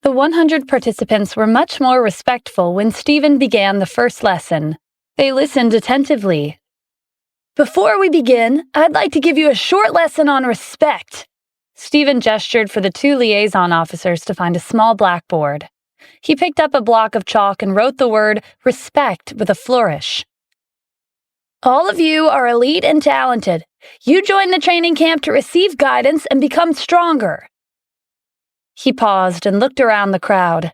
The 100 participants were much more respectful when Stephen began the first lesson. They listened attentively. "Before we begin, I'd like to give you a short lesson on respect." Stephen gestured for the two liaison officers to find a small blackboard. He picked up a block of chalk and wrote the word respect with a flourish. "All of you are elite and talented. You joined the training camp to receive guidance and become stronger." He paused and looked around the crowd.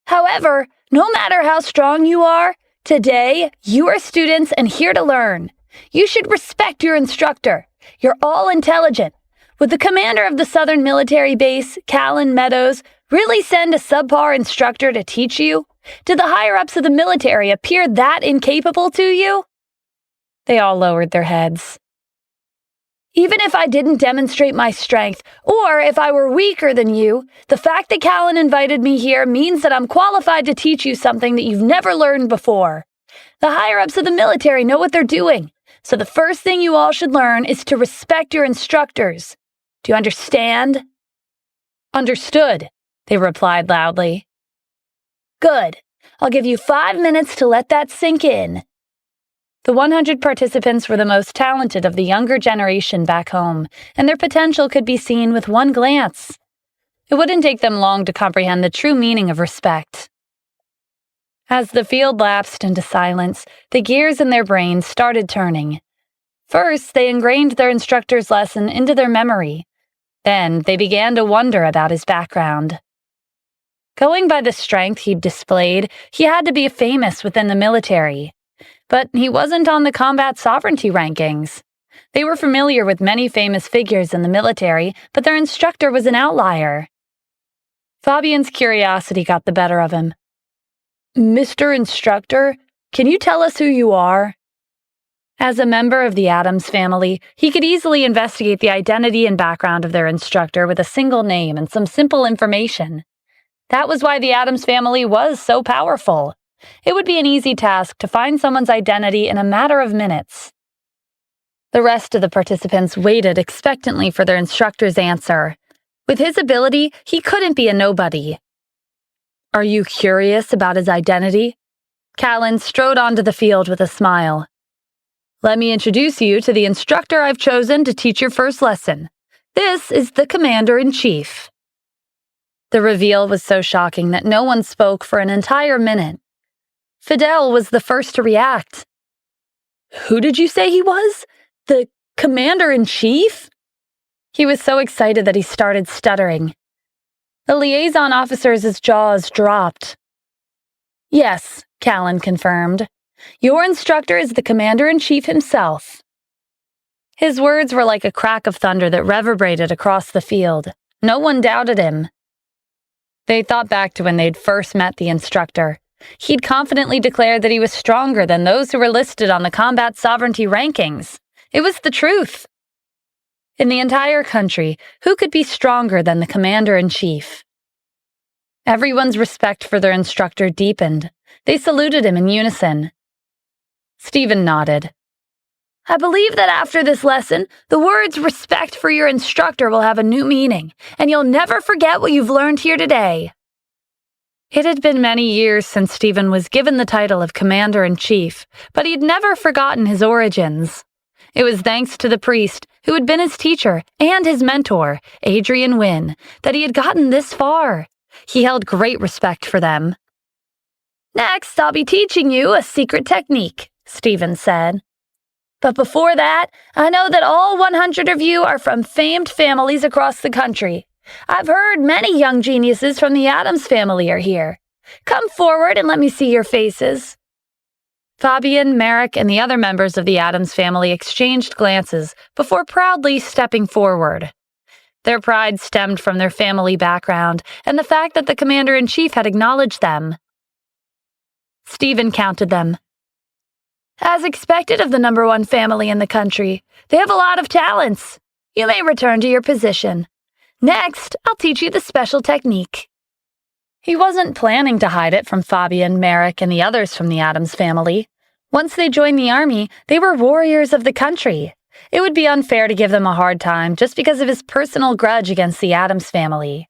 "However, no matter how strong you are, today you are students and here to learn. You should respect your instructor. You're all intelligent. Would the commander of the Southern Military Base, Callan Meadows, really send a subpar instructor to teach you? Did the higher-ups of the military appear that incapable to you?" They all lowered their heads. "Even if I didn't demonstrate my strength, or if I were weaker than you, the fact that Callan invited me here means that I'm qualified to teach you something that you've never learned before. The higher-ups of the military know what they're doing, so the first thing you all should learn is to respect your instructors. Do you understand?" "Understood," they replied loudly. "Good. I'll give you 5 minutes to let that sink in." The 100 participants were the most talented of the younger generation back home, and their potential could be seen with one glance. It wouldn't take them long to comprehend the true meaning of respect. As the field lapsed into silence, the gears in their brains started turning. First, they ingrained their instructor's lesson into their memory. Then, they began to wonder about his background. Going by the strength he'd displayed, he had to be famous within the military. But he wasn't on the combat sovereignty rankings. They were familiar with many famous figures in the military, but their instructor was an outlier. Fabian's curiosity got the better of him. "Mr. Instructor, can you tell us who you are?" As a member of the Addams family, he could easily investigate the identity and background of their instructor with a single name and some simple information. That was why the Addams family was so powerful. It would be an easy task to find someone's identity in a matter of minutes. The rest of the participants waited expectantly for their instructor's answer. With his ability, he couldn't be a nobody. "Are you curious about his identity?" Callan strode onto the field with a smile. "Let me introduce you to the instructor I've chosen to teach your first lesson. This is the Commander-in-Chief." The reveal was so shocking that no one spoke for an entire minute. Fidel was the first to react. "Who did you say he was? The Commander-in-Chief?" He was so excited that he started stuttering. The liaison officer's jaws dropped. "Yes," Callan confirmed. "Your instructor is the Commander-in-Chief himself." His words were like a crack of thunder that reverberated across the field. No one doubted him. They thought back to when they'd first met the instructor. He'd confidently declared that he was stronger than those who were listed on the combat sovereignty rankings. It was the truth. In the entire country, who could be stronger than the Commander-in-Chief? Everyone's respect for their instructor deepened. They saluted him in unison. Stephen nodded. "I believe that after this lesson, the words respect for your instructor will have a new meaning, and you'll never forget what you've learned here today." It had been many years since Stephen was given the title of Commander-in-Chief, but he'd never forgotten his origins. It was thanks to the priest, who had been his teacher and his mentor, Adrian Wynne, that he had gotten this far. He held great respect for them. "Next, I'll be teaching you a secret technique," Stephen said. "But before that, I know that all 100 of you are from famed families across the country. I've heard many young geniuses from the Addams family are here. Come forward and let me see your faces." Fabian, Merrick, and the other members of the Addams family exchanged glances before proudly stepping forward. Their pride stemmed from their family background and the fact that the Commander-in-Chief had acknowledged them. Stephen counted them. "As expected of the #1 family in the country, they have a lot of talents. You may return to your position. Next, I'll teach you the special technique." He wasn't planning to hide it from Fabian, Merrick, and the others from the Addams family. Once they joined the army, they were warriors of the country. It would be unfair to give them a hard time just because of his personal grudge against the Addams family.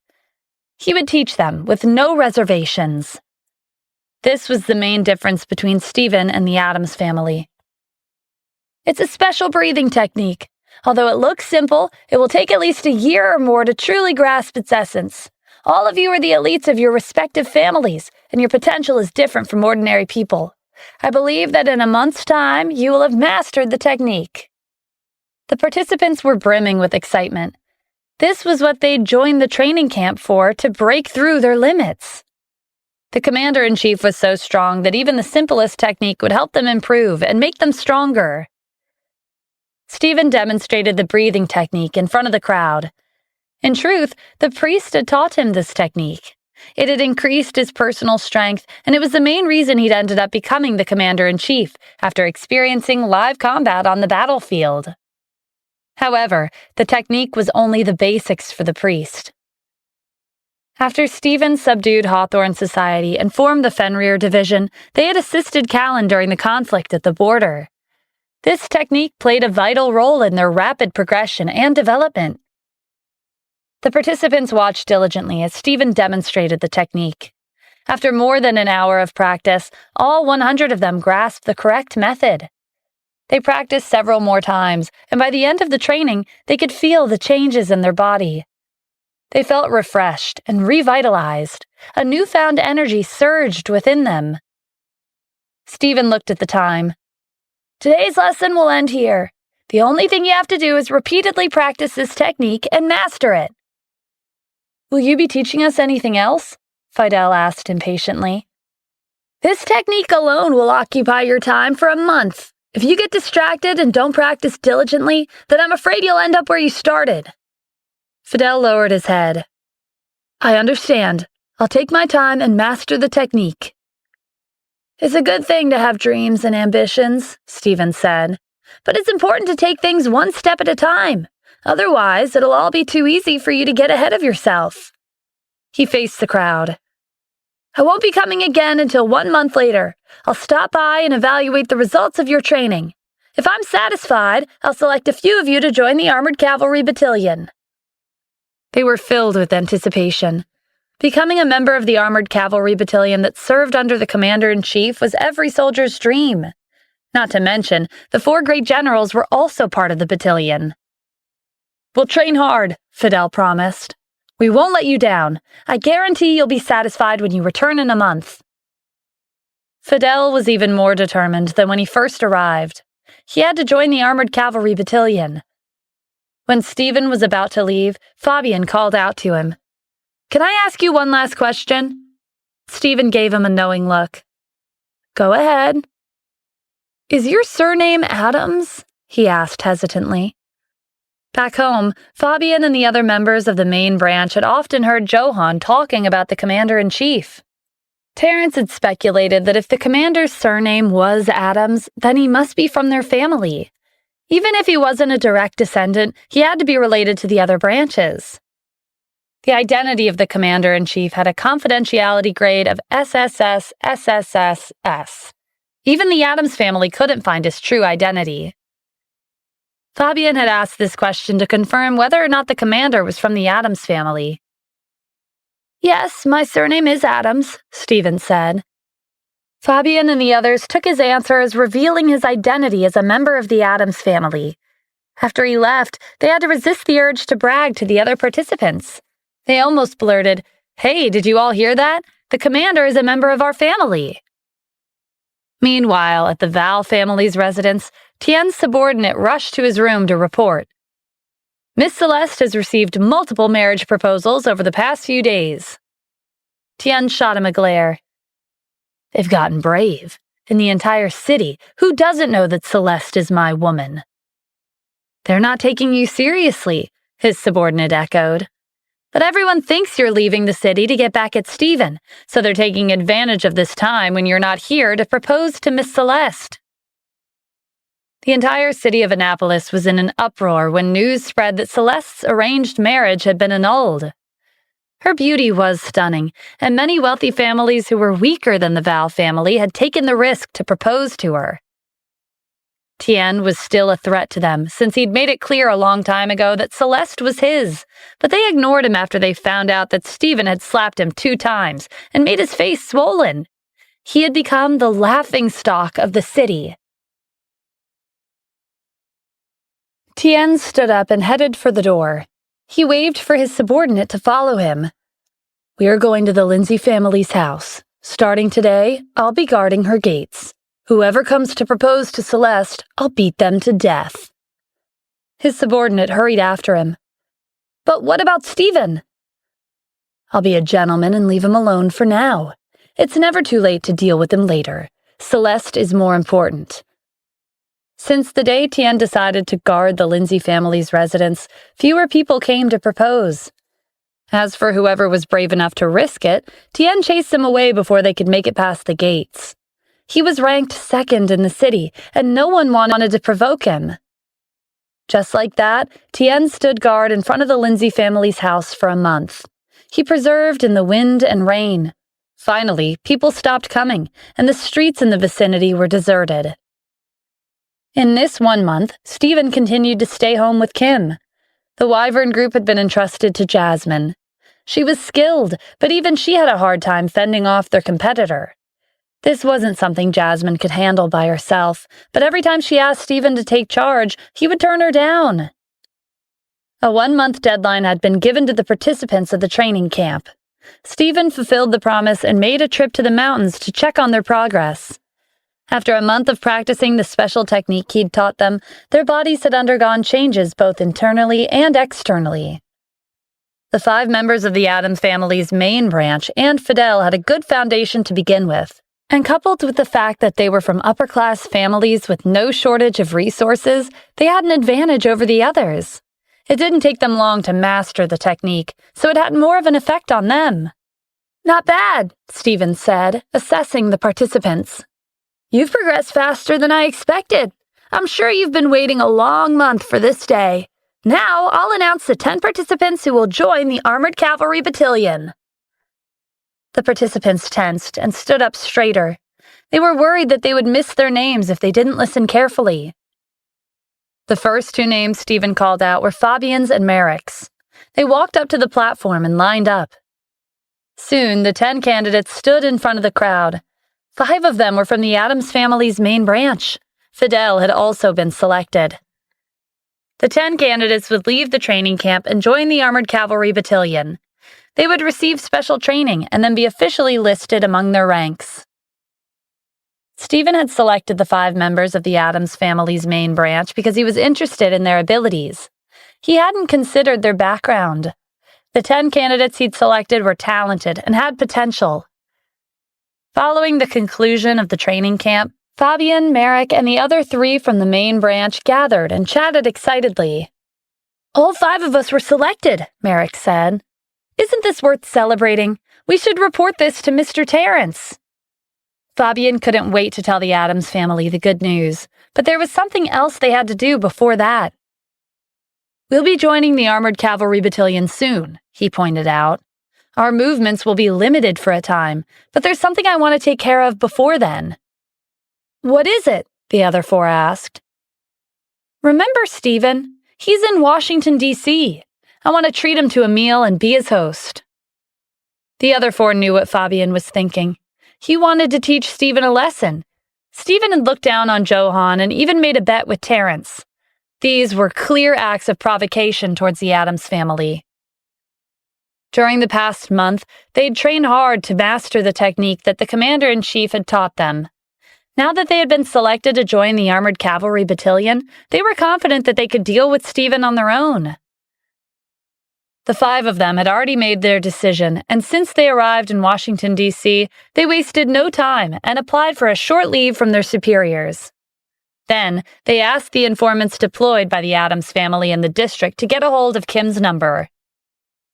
He would teach them with no reservations. This was the main difference between Stephen and the Addams family. It's a special breathing technique. Although it looks simple, it will take at least a year or more to truly grasp its essence. All of you are the elites of your respective families, and your potential is different from ordinary people. I believe that in a month's time, you will have mastered the technique. The participants were brimming with excitement. This was what they'd joined the training camp for, to break through their limits. The commander-in-chief was so strong that even the simplest technique would help them improve and make them stronger. Stephen demonstrated the breathing technique in front of the crowd. In truth, the priest had taught him this technique. It had increased his personal strength, and it was the main reason he'd ended up becoming the commander-in-chief after experiencing live combat on the battlefield. However, the technique was only the basics for the priest. After Stephen subdued Hawthorne Society and formed the Fenrir Division, they had assisted Callan during the conflict at the border. This technique played a vital role in their rapid progression and development. The participants watched diligently as Stephen demonstrated the technique. After more than an hour of practice, all 100 of them grasped the correct method. They practiced several more times, and by the end of the training, they could feel the changes in their body. They felt refreshed and revitalized. A newfound energy surged within them. Stephen looked at the time. Today's lesson will end here. The only thing you have to do is repeatedly practice this technique and master it. Will you be teaching us anything else? Fidel asked impatiently. This technique alone will occupy your time for a month. If you get distracted and don't practice diligently, then I'm afraid you'll end up where you started. Fidel lowered his head. I understand. I'll take my time and master the technique. It's a good thing to have dreams and ambitions, Stephen said, but it's important to take things one step at a time. Otherwise, it'll all be too easy for you to get ahead of yourself. He faced the crowd. I won't be coming again until 1 month later. I'll stop by and evaluate the results of your training. If I'm satisfied, I'll select a few of you to join the Armored Cavalry Battalion. They were filled with anticipation. Becoming a member of the Armored Cavalry Battalion that served under the Commander-in-Chief was every soldier's dream. Not to mention, the 4 great generals were also part of the battalion. We'll train hard, Fidel promised. We won't let you down. I guarantee you'll be satisfied when you return in a month. Fidel was even more determined than when he first arrived. He had to join the Armored Cavalry Battalion. When Stephen was about to leave, Fabian called out to him. Can I ask you one last question? Stephen gave him a knowing look. Go ahead. Is your surname Addams? He asked hesitantly. Back home, Fabian and the other members of the main branch had often heard Johann talking about the commander-in-chief. Terence had speculated that if the commander's surname was Addams, then he must be from their family. Even if he wasn't a direct descendant, he had to be related to the other branches. The identity of the commander-in-chief had a confidentiality grade of SSS SSSS. Even the Addams family couldn't find his true identity. Fabian had asked this question to confirm whether or not the commander was from the Addams family. Yes, my surname is Addams, Stephen said. Fabian and the others took his answer as revealing his identity as a member of the Addams family. After he left, they had to resist the urge to brag to the other participants. They almost blurted, Hey, did you all hear that? The commander is a member of our family. Meanwhile, at the Val family's residence, Tien's subordinate rushed to his room to report. Miss Celeste has received multiple marriage proposals over the past few days. Tien shot him a glare. They've gotten brave. In the entire city, who doesn't know that Celeste is my woman? They're not taking you seriously, his subordinate echoed. But everyone thinks you're leaving the city to get back at Stephen, so they're taking advantage of this time when you're not here to propose to Miss Celeste. The entire city of Annapolis was in an uproar when news spread that Celeste's arranged marriage had been annulled. Her beauty was stunning, and many wealthy families who were weaker than the Val family had taken the risk to propose to her. Tien was still a threat to them, since he'd made it clear a long time ago that Celeste was his, but they ignored him after they found out that Stephen had slapped him 2 times and made his face swollen. He had become the laughingstock of the city. Tien stood up and headed for the door. He waved for his subordinate to follow him. "We are going to the Lindsay family's house. Starting today, I'll be guarding her gates. Whoever comes to propose to Celeste, I'll beat them to death." His subordinate hurried after him. "But what about Stephen?" "I'll be a gentleman and leave him alone for now. It's never too late to deal with him later. Celeste is more important." Since the day Tien decided to guard the Lindsay family's residence, fewer people came to propose. As for whoever was brave enough to risk it, Tien chased them away before they could make it past the gates. He was ranked 2nd in the city, and no one wanted to provoke him. Just like that, Tien stood guard in front of the Lindsay family's house for a month. He preserved in the wind and rain. Finally, people stopped coming, and the streets in the vicinity were deserted. In this 1 month, Stephen continued to stay home with Kim. The Wyvern group had been entrusted to Jasmine. She was skilled, but even she had a hard time fending off their competitor. This wasn't something Jasmine could handle by herself, but every time she asked Stephen to take charge, he would turn her down. A 1-month deadline had been given to the participants of the training camp. Stephen fulfilled the promise and made a trip to the mountains to check on their progress. After a month of practicing the special technique he'd taught them, their bodies had undergone changes both internally and externally. The 5 members of the Addams family's main branch and Fidel had a good foundation to begin with. And coupled with the fact that they were from upper-class families with no shortage of resources, they had an advantage over the others. It didn't take them long to master the technique, so it had more of an effect on them. "Not bad," Stephen said, assessing the participants. "You've progressed faster than I expected. I'm sure you've been waiting a long month for this day. Now I'll announce the 10 participants who will join the Armored Cavalry Battalion." The participants tensed and stood up straighter. They were worried that they would miss their names if they didn't listen carefully. The first 2 names Stephen called out were Fabian's and Merrick's. They walked up to the platform and lined up. Soon, the 10 candidates stood in front of the crowd. 5 of them were from the Addams family's main branch. Fidel had also been selected. The 10 candidates would leave the training camp and join the Armored Cavalry Battalion. They would receive special training and then be officially listed among their ranks. Stephen had selected the 5 members of the Addams family's main branch because he was interested in their abilities. He hadn't considered their background. The 10 candidates he'd selected were talented and had potential. Following the conclusion of the training camp, Fabian, Merrick, and the other 3 from the main branch gathered and chatted excitedly. "All 5 of us were selected," Merrick said. "Isn't this worth celebrating? We should report this to Mr. Terrence." Fabian couldn't wait to tell the Addams family the good news, but there was something else they had to do before that. "We'll be joining the Armored Cavalry Battalion soon," he pointed out. "Our movements will be limited for a time, but there's something I want to take care of before then." "What is it?" the other 4 asked. "Remember Stephen? He's in Washington, D.C. I want to treat him to a meal and be his host." The other 4 knew what Fabian was thinking. He wanted to teach Stephen a lesson. Stephen had looked down on Johan and even made a bet with Terrence. These were clear acts of provocation towards the Addams family. During the past month, they'd trained hard to master the technique that the commander-in-chief had taught them. Now that they had been selected to join the Armored Cavalry Battalion, they were confident that they could deal with Stephen on their own. The 5 of them had already made their decision, and since they arrived in Washington, D.C., they wasted no time and applied for a short leave from their superiors. Then, they asked the informants deployed by the Addams family in the district to get a hold of Kim's number.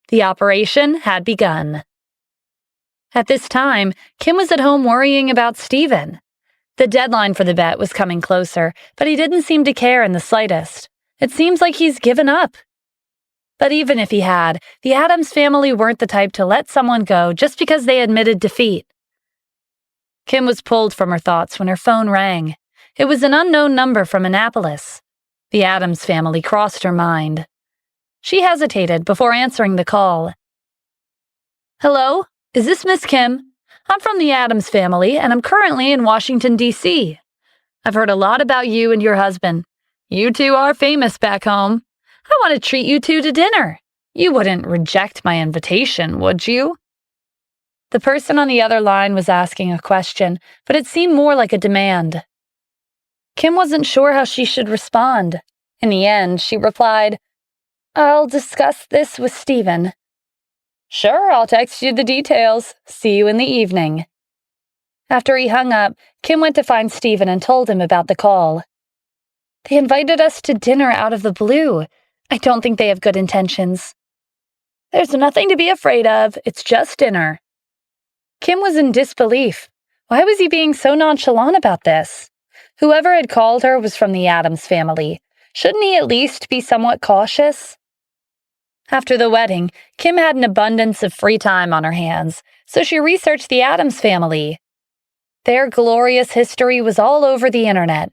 The operation had begun. At this time, Kim was at home worrying about Stephen. The deadline for the bet was coming closer, but he didn't seem to care in the slightest. It seems like he's given up. But even if he had, the Addams family weren't the type to let someone go just because they admitted defeat. Kim was pulled from her thoughts when her phone rang. It was an unknown number from Annapolis. The Addams family crossed her mind. She hesitated before answering the call. "Hello, is this Miss Kim? I'm from the Addams family, and I'm currently in Washington, D.C. I've heard a lot about you and your husband. You two are famous back home. I want to treat you two to dinner. You wouldn't reject my invitation, would you?" The person on the other line was asking a question, but it seemed more like a demand. Kim wasn't sure how she should respond. In the end, she replied, "I'll discuss this with Stephen." "Sure, I'll text you the details. See you in the evening." After he hung up, Kim went to find Stephen and told him about the call. "They invited us to dinner out of the blue. I don't think they have good intentions." "There's nothing to be afraid of. It's just dinner." Kim was in disbelief. Why was he being so nonchalant about this? Whoever had called her was from the Addams family. Shouldn't he at least be somewhat cautious? After the wedding, Kim had an abundance of free time on her hands, so she researched the Addams family. Their glorious history was all over the internet.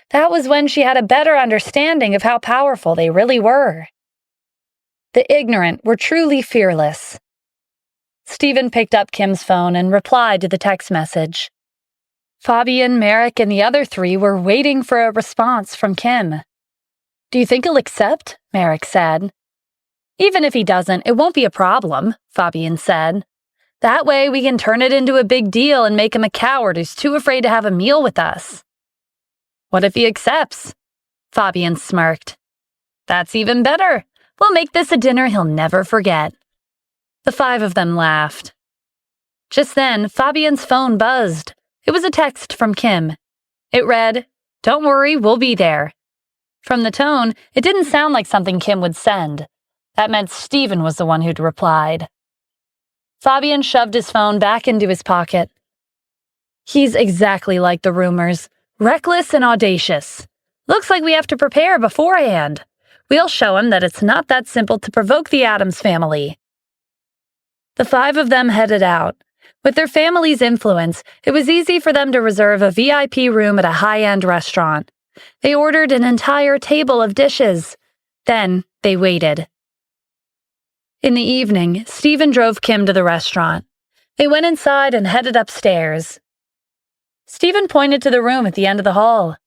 That was when she had a better understanding of how powerful they really were. The ignorant were truly fearless. Stephen picked up Kim's phone and replied to the text message. Fabian, Merrick, and the other three were waiting for a response from Kim. "Do you think he'll accept?" Merrick said. "Even if he doesn't, it won't be a problem," Fabian said. "That way we can turn it into a big deal and make him a coward who's too afraid to have a meal with us." "What if he accepts?" Fabian smirked. "That's even better. We'll make this a dinner he'll never forget." The five of them laughed. Just then, Fabian's phone buzzed. It was a text from Kim. It read, "Don't worry, we'll be there." From the tone, it didn't sound like something Kim would send. That meant Stephen was the one who'd replied. Fabian shoved his phone back into his pocket. "He's exactly like the rumors. Reckless and audacious. Looks like we have to prepare beforehand. We'll show him that it's not that simple to provoke the Addams family." The five of them headed out. With their family's influence, it was easy for them to reserve a VIP room at a high-end restaurant. They ordered an entire table of dishes. Then they waited. In the evening, Stephen drove Kim to the restaurant. They went inside and headed upstairs. Stephen pointed to the room at the end of the hall.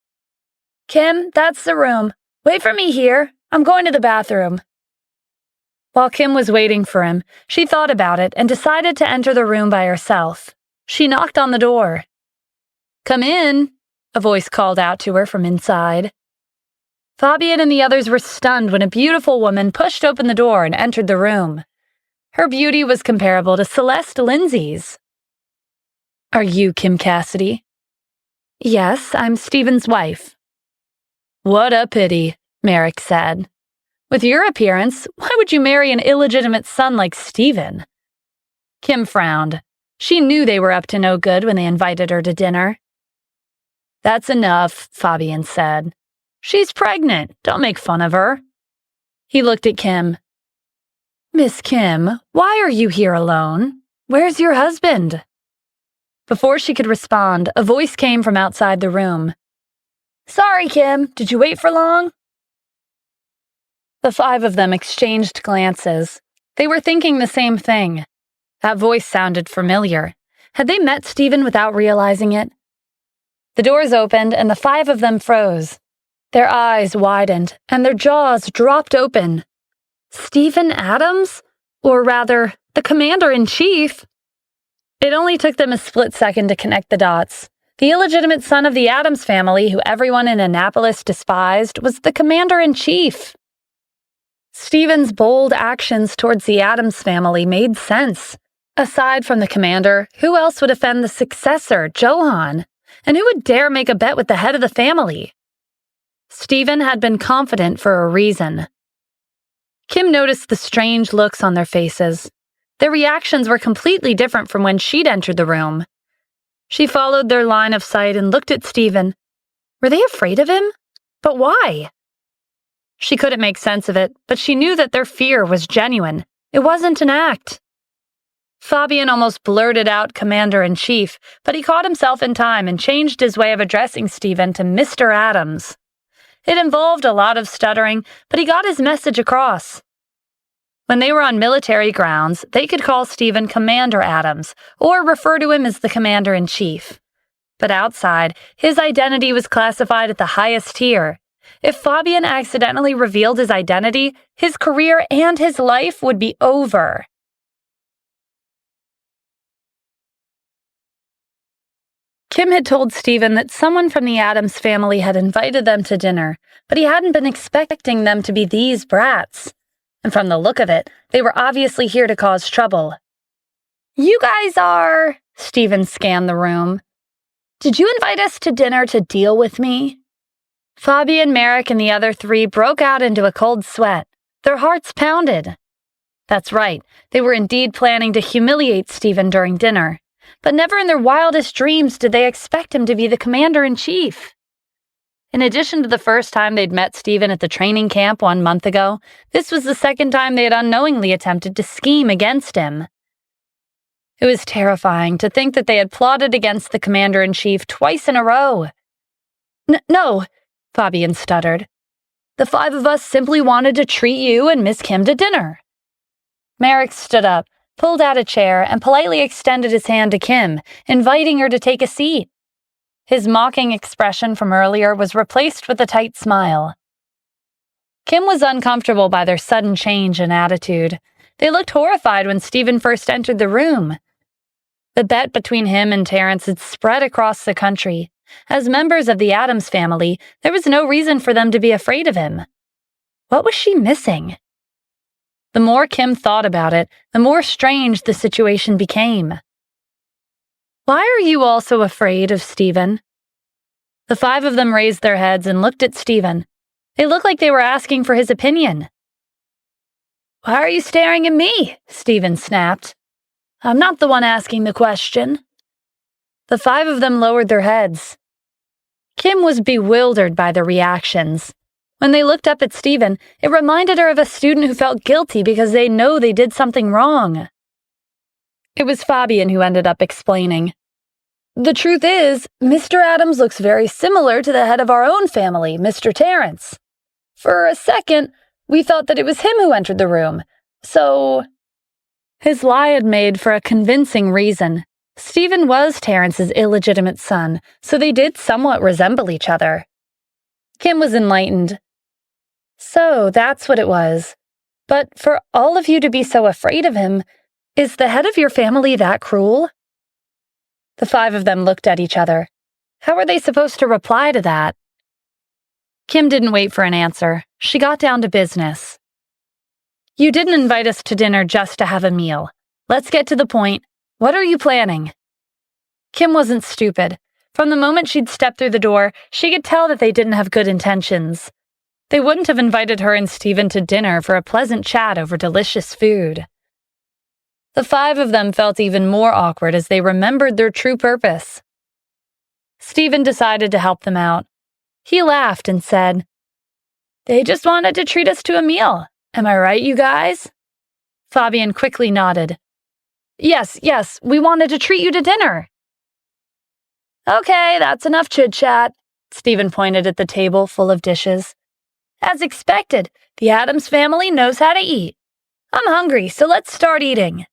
"Kim, that's the room. Wait for me here. I'm going to the bathroom." While Kim was waiting for him, she thought about it and decided to enter the room by herself. She knocked on the door. "Come in," a voice called out to her from inside. Fabian and the others were stunned when a beautiful woman pushed open the door and entered the room. Her beauty was comparable to Celeste Lindsay's. "Are you Kim Cassidy?" "Yes, I'm Stephen's wife." "What a pity," Merrick said. "With your appearance, why would you marry an illegitimate son like Stephen?" Kim frowned. She knew they were up to no good when they invited her to dinner. "That's enough," Fabian said. "She's pregnant. Don't make fun of her." He looked at Kim. "Miss Kim, why are you here alone? Where's your husband?" Before she could respond, a voice came from outside the room. "Sorry, Kim. Did you wait for long?" The five of them exchanged glances. They were thinking the same thing. That voice sounded familiar. Had they met Stephen without realizing it? The doors opened and the five of them froze. Their eyes widened and their jaws dropped open. Stephen Addams? Or rather, the commander-in-chief? It only took them a split second to connect the dots. The illegitimate son of the Addams family, who everyone in Annapolis despised, was the commander-in-chief. Stephen's bold actions towards the Addams family made sense. Aside from the commander, who else would offend the successor, Johan? And who would dare make a bet with the head of the family? Stephen had been confident for a reason. Kim noticed the strange looks on their faces. Their reactions were completely different from when she'd entered the room. She followed their line of sight and looked at Stephen. Were they afraid of him? But why? She couldn't make sense of it, but she knew that their fear was genuine. It wasn't an act. Fabian almost blurted out Commander-in-Chief, but he caught himself in time and changed his way of addressing Stephen to Mr. Adams. It involved a lot of stuttering, but he got his message across. When they were on military grounds, they could call Stephen Commander Adams, or refer to him as the Commander-in-Chief. But outside, his identity was classified at the highest tier. If Fabian accidentally revealed his identity, his career and his life would be over. Kim had told Stephen that someone from the Adams family had invited them to dinner, but he hadn't been expecting them to be these brats. And from the look of it, they were obviously here to cause trouble. "You guys are..." Stephen scanned the room. "Did you invite us to dinner to deal with me?" Fabian, Merrick, and the other three broke out into a cold sweat. Their hearts pounded. That's right, they were indeed planning to humiliate Stephen during dinner. But never in their wildest dreams did they expect him to be the Commander-in-Chief. In addition to the first time they'd met Stephen at the training camp 1 month ago, this was the second time they had unknowingly attempted to scheme against him. It was terrifying to think that they had plotted against the Commander-in-Chief twice in a row. No, Fabian stuttered. "The 5 of us simply wanted to treat you and Miss Kim to dinner." Merrick stood up, pulled out a chair, and politely extended his hand to Kim, inviting her to take a seat. His mocking expression from earlier was replaced with a tight smile. Kim was uncomfortable by their sudden change in attitude. They looked horrified when Stephen first entered the room. The bet between him and Terrence had spread across the country. As members of the Adams family, there was no reason for them to be afraid of him. What was she missing? The more Kim thought about it, the more strange the situation became. "Why are you all so afraid of Stephen?" The 5 of them raised their heads and looked at Stephen. They looked like they were asking for his opinion. "Why are you staring at me?" Stephen snapped. "I'm not the one asking the question." The 5 of them lowered their heads. Kim was bewildered by their reactions. When they looked up at Stephen, it reminded her of a student who felt guilty because they know they did something wrong. It was Fabian who ended up explaining. "The truth is, Mr. Adams looks very similar to the head of our own family, Mr. Terrence. For a second, we thought that it was him who entered the room, so..." His lie had made for a convincing reason. Stephen was Terrence's illegitimate son, so they did somewhat resemble each other. Kim was enlightened. "So that's what it was. But for all of you to be so afraid of him, is the head of your family that cruel?" The 5 of them looked at each other. How were they supposed to reply to that? Kim didn't wait for an answer. She got down to business. "You didn't invite us to dinner just to have a meal. Let's get to the point. What are you planning?" Kim wasn't stupid. From the moment she'd stepped through the door, she could tell that they didn't have good intentions. They wouldn't have invited her and Stephen to dinner for a pleasant chat over delicious food. The 5 of them felt even more awkward as they remembered their true purpose. Stephen decided to help them out. He laughed and said, "They just wanted to treat us to a meal. Am I right, you guys?" Fabian quickly nodded. Yes, we wanted to treat you to dinner." "Okay, that's enough chit-chat." Stephen pointed at the table full of dishes. "As expected, the Adams family knows how to eat. I'm hungry, so let's start eating."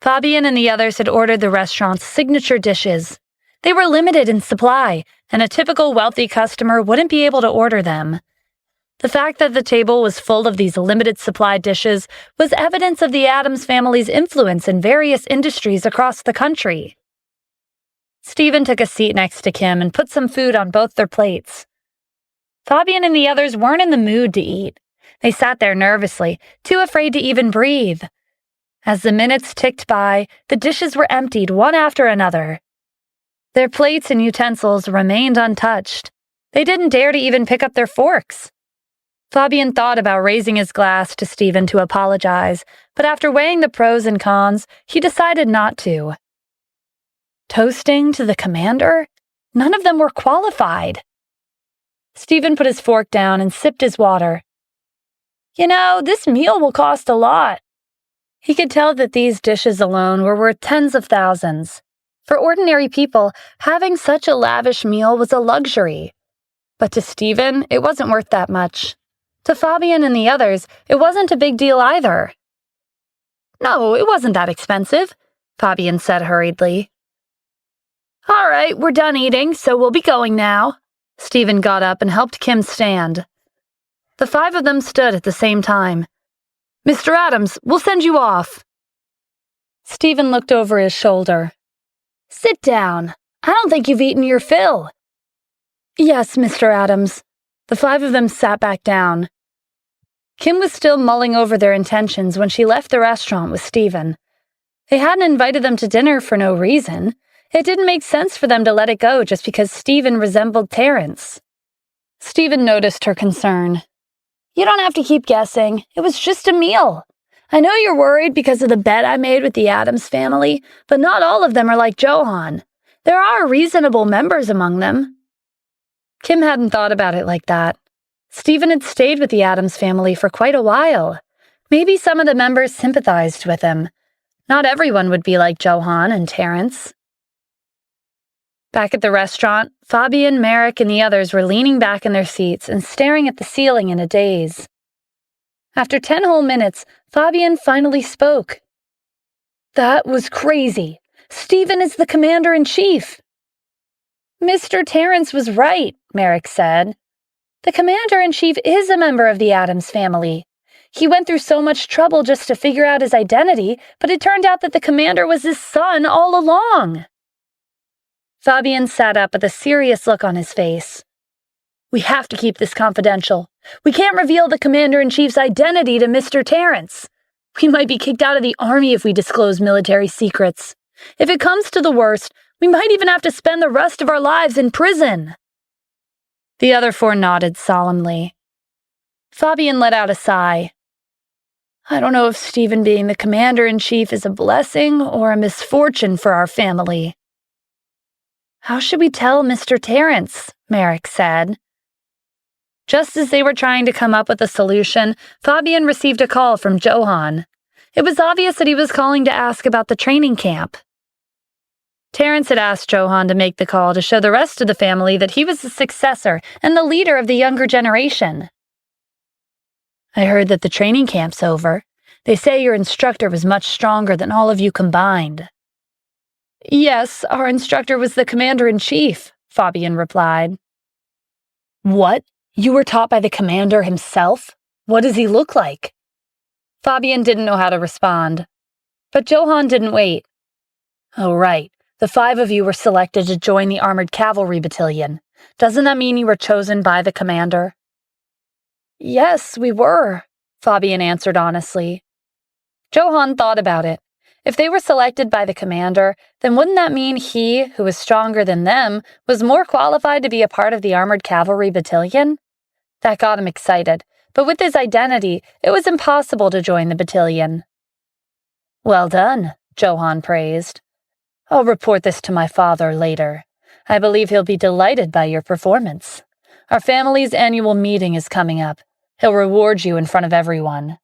Fabian and the others had ordered the restaurant's signature dishes. They were limited in supply, and a typical wealthy customer wouldn't be able to order them. The fact that the table was full of these limited supply dishes was evidence of the Adams family's influence in various industries across the country. Stephen took a seat next to Kim and put some food on both their plates. Fabian and the others weren't in the mood to eat. They sat there nervously, too afraid to even breathe. As the minutes ticked by, the dishes were emptied one after another. Their plates and utensils remained untouched. They didn't dare to even pick up their forks. Fabian thought about raising his glass to Stephen to apologize, but after weighing the pros and cons, he decided not to. Toasting to the commander? None of them were qualified. Stephen put his fork down and sipped his water. "You know, this meal will cost a lot." He could tell that these dishes alone were worth tens of thousands. For ordinary people, having such a lavish meal was a luxury. But to Stephen, it wasn't worth that much. To Fabian and the others, it wasn't a big deal either. "No, it wasn't that expensive," Fabian said hurriedly. "All right, we're done eating, so we'll be going now." Stephen got up and helped Kim stand. The five of them stood at the same time. "Mr. Adams, we'll send you off." Stephen looked over his shoulder. "Sit down. I don't think you've eaten your fill." "Yes, Mr. Adams." The five of them sat back down. Kim was still mulling over their intentions when she left the restaurant with Stephen. They hadn't invited them to dinner for no reason. It didn't make sense for them to let it go just because Stephen resembled Terrence. Stephen noticed her concern. "You don't have to keep guessing. It was just a meal. I know you're worried because of the bet I made with the Addams family, but not all of them are like Johan. There are reasonable members among them." Kim hadn't thought about it like that. Stephen had stayed with the Addams family for quite a while. Maybe some of the members sympathized with him. Not everyone would be like Johan and Terrence. Back at the restaurant, Fabian, Merrick, and the others were leaning back in their seats and staring at the ceiling in a daze. After 10 whole minutes, Fabian finally spoke. "That was crazy. Stephen is the commander-in-chief." "Mr. Terrence was right," Merrick said. "The commander-in-chief is a member of the Addams family. He went through so much trouble just to figure out his identity, but it turned out that the commander was his son all along." Fabian sat up with a serious look on his face. "We have to keep this confidential. We can't reveal the commander-in-chief's identity to Mr. Terrence. We might be kicked out of the army if we disclose military secrets. If it comes to the worst, we might even have to spend the rest of our lives in prison." The other four nodded solemnly. Fabian let out a sigh. "I don't know if Stephen being the commander-in-chief is a blessing or a misfortune for our family." "How should we tell Mr. Terrence?" Merrick said. Just as they were trying to come up with a solution, Fabian received a call from Johan. It was obvious that he was calling to ask about the training camp. Terrence had asked Johan to make the call to show the rest of the family that he was the successor and the leader of the younger generation. "I heard that the training camp's over. They say your instructor was much stronger than all of you combined." "Yes, our instructor was the commander-in-chief," Fabian replied. "What? You were taught by the commander himself? What does he look like?" Fabian didn't know how to respond. But Johan didn't wait. "Oh, right. The five of you were selected to join the Armored Cavalry Battalion. Doesn't that mean you were chosen by the commander?" "Yes, we were," Fabian answered honestly. Johan thought about it. If they were selected by the commander, then wouldn't that mean he, who was stronger than them, was more qualified to be a part of the Armored Cavalry Battalion? That got him excited, but with his identity, it was impossible to join the battalion. "Well done," Johan praised. "I'll report this to my father later. I believe he'll be delighted by your performance. Our family's annual meeting is coming up. He'll reward you in front of everyone."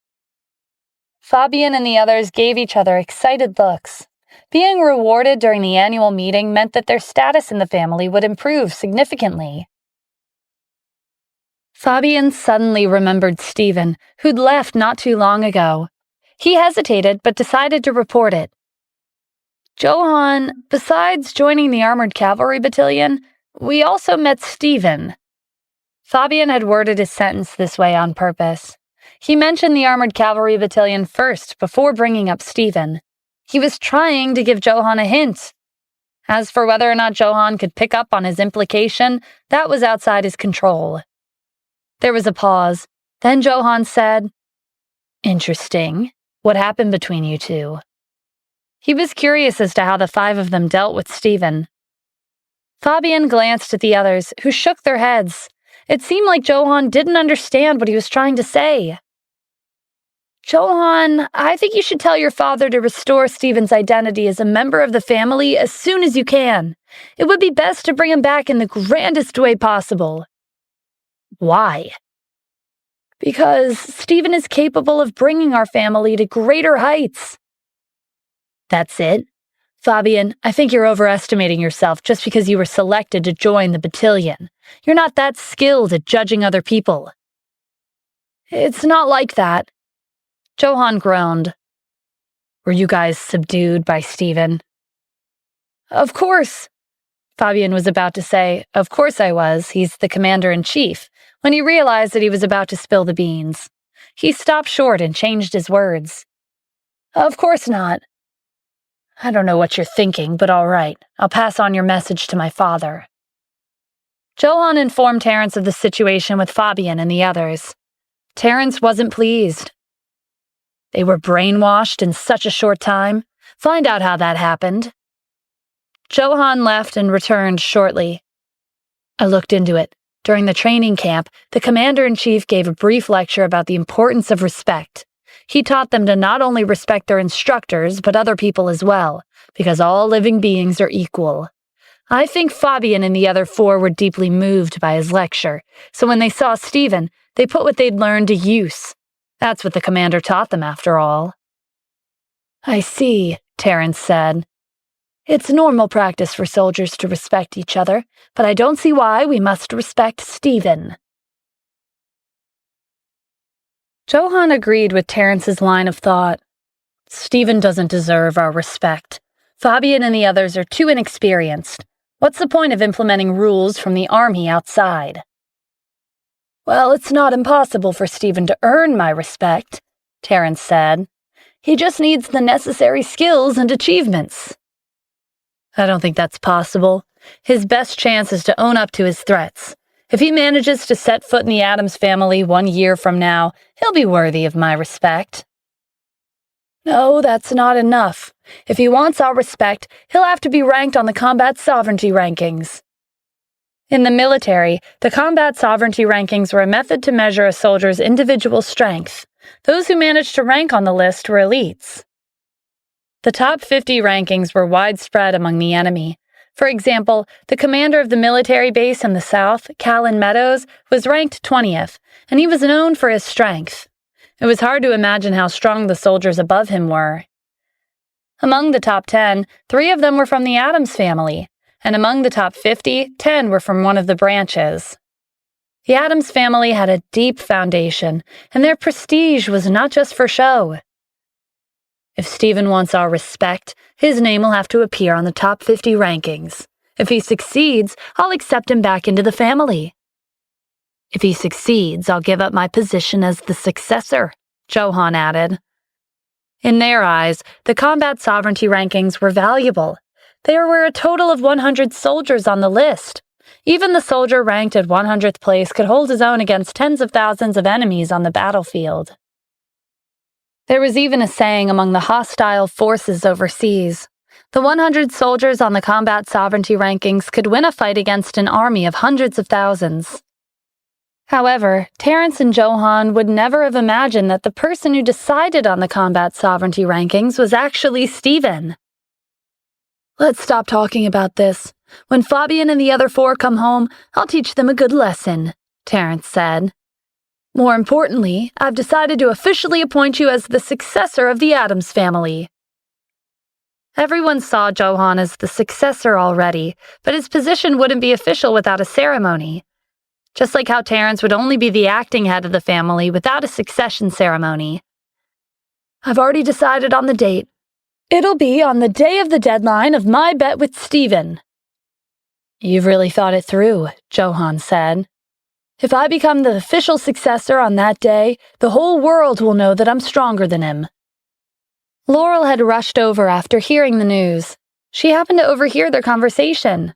Fabian and the others gave each other excited looks. Being rewarded during the annual meeting meant that their status in the family would improve significantly. Fabian suddenly remembered Stephen, who'd left not too long ago. He hesitated, but decided to report it. "Johan, besides joining the Armored Cavalry Battalion, we also met Stephen." Fabian had worded his sentence this way on purpose. He mentioned the Armored Cavalry Battalion first before bringing up Stephen. He was trying to give Johan a hint. As for whether or not Johan could pick up on his implication, that was outside his control. There was a pause. Then Johan said, "Interesting. What happened between you two?" He was curious as to how the five of them dealt with Stephen. Fabian glanced at the others, who shook their heads. It seemed like Johan didn't understand what he was trying to say. "Johan, I think you should tell your father to restore Stephen's identity as a member of the family as soon as you can. It would be best to bring him back in the grandest way possible." "Why?" Because Stephen is capable of bringing our family to greater heights. That's it? Fabian, I think you're overestimating yourself just because you were selected to join the battalion. You're not that skilled at judging other people. It's not like that. Johann groaned. Were you guys subdued by Stephen? Of course. Fabian was about to say, of course I was, he's the commander-in-chief, when he realized that he was about to spill the beans. He stopped short and changed his words. Of course not. I don't know what you're thinking, but all right. I'll pass on your message to my father. Johann informed Terence of the situation with Fabian and the others. Terence wasn't pleased. They were brainwashed in such a short time. Find out how that happened. Johann left and returned shortly. I looked into it. During the training camp, the commander-in-chief gave a brief lecture about the importance of respect. He taught them to not only respect their instructors, but other people as well, because all living beings are equal. I think Fabian and the other 4 were deeply moved by his lecture, so when they saw Stephen, they put what they'd learned to use. That's what the commander taught them, after all. I see, Terence said. It's normal practice for soldiers to respect each other, but I don't see why we must respect Stephen. Johann agreed with Terence's line of thought. Stephen doesn't deserve our respect. Fabian and the others are too inexperienced. What's the point of implementing rules from the army outside? Well, it's not impossible for Stephen to earn my respect, Terence said. He just needs the necessary skills and achievements. I don't think that's possible. His best chance is to own up to his threats. If he manages to set foot in the Addams family 1 year from now, he'll be worthy of my respect. No, that's not enough. If he wants our respect, he'll have to be ranked on the combat sovereignty rankings. In the military, the combat sovereignty rankings were a method to measure a soldier's individual strength. Those who managed to rank on the list were elites. The top 50 rankings were widespread among the enemy. For example, the commander of the military base in the south, Callan Meadows, was ranked 20th, and he was known for his strength. It was hard to imagine how strong the soldiers above him were. Among the top 10, 3 of them were from the Addams family, and among the top 50, 10 were from one of the branches. The Addams family had a deep foundation, and their prestige was not just for show. If Stephen wants our respect, his name will have to appear on the top 50 rankings. If he succeeds, I'll accept him back into the family. If he succeeds, I'll give up my position as the successor, Johann added. In their eyes, the combat sovereignty rankings were valuable. There were a total of 100 soldiers on the list. Even the soldier ranked at 100th place could hold his own against tens of thousands of enemies on the battlefield. There was even a saying among the hostile forces overseas. The 100 soldiers on the combat sovereignty rankings could win a fight against an army of hundreds of thousands. However, Terence and Johann would never have imagined that the person who decided on the combat sovereignty rankings was actually Stephen. Let's stop talking about this. When Fabian and the other 4 come home, I'll teach them a good lesson, Terence said. More importantly, I've decided to officially appoint you as the successor of the Addams family. Everyone saw Johann as the successor already, but his position wouldn't be official without a ceremony. Just like how Terence would only be the acting head of the family without a succession ceremony. I've already decided on the date. It'll be on the day of the deadline of my bet with Stephen. You've really thought it through, Johann said. If I become the official successor on that day, the whole world will know that I'm stronger than him. Laurel had rushed over after hearing the news. She happened to overhear their conversation.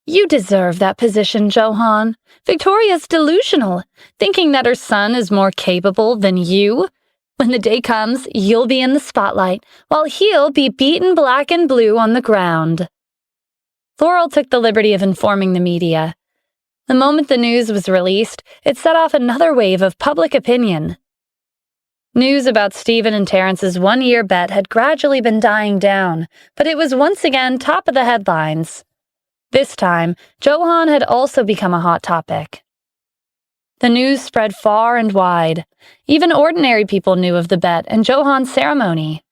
You deserve that position, Johann. Victoria's delusional, thinking that her son is more capable than you. When the day comes, you'll be in the spotlight, while he'll be beaten black and blue on the ground. Laurel took the liberty of informing the media. The moment the news was released, it set off another wave of public opinion. News about Stephen and Terence's 1-year bet had gradually been dying down, but it was once again top of the headlines. This time, Johann had also become a hot topic. The news spread far and wide. Even ordinary people knew of the bet and Johan's ceremony.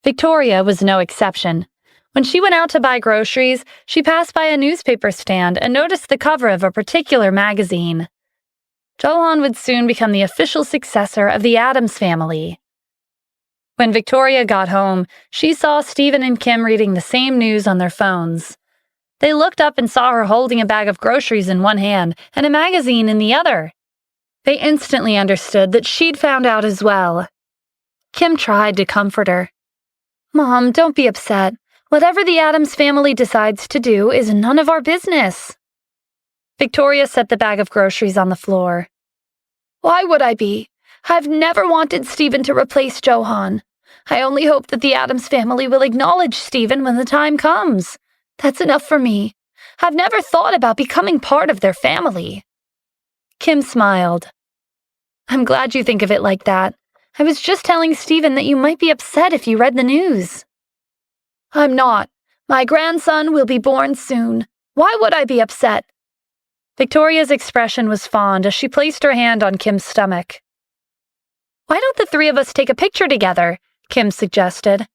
Victoria was no exception. When she went out to buy groceries, she passed by a newspaper stand and noticed the cover of a particular magazine. Johan would soon become the official successor of the Addams family. When Victoria got home, she saw Stephen and Kim reading the same news on their phones. They looked up and saw her holding a bag of groceries in one hand and a magazine in the other. They instantly understood that she'd found out as well. Kim tried to comfort her. "Mom, don't be upset. Whatever the Addams family decides to do is none of our business." Victoria set the bag of groceries on the floor. "Why would I be? I've never wanted Stephen to replace Johan. I only hope that the Addams family will acknowledge Stephen when the time comes. That's enough for me. I've never thought about becoming part of their family." Kim smiled. "I'm glad you think of it like that. I was just telling Stephen that you might be upset if you read the news." "I'm not. My grandson will be born soon. Why would I be upset?" Victoria's expression was fond as she placed her hand on Kim's stomach. "Why don't the three of us take a picture together?" Kim suggested.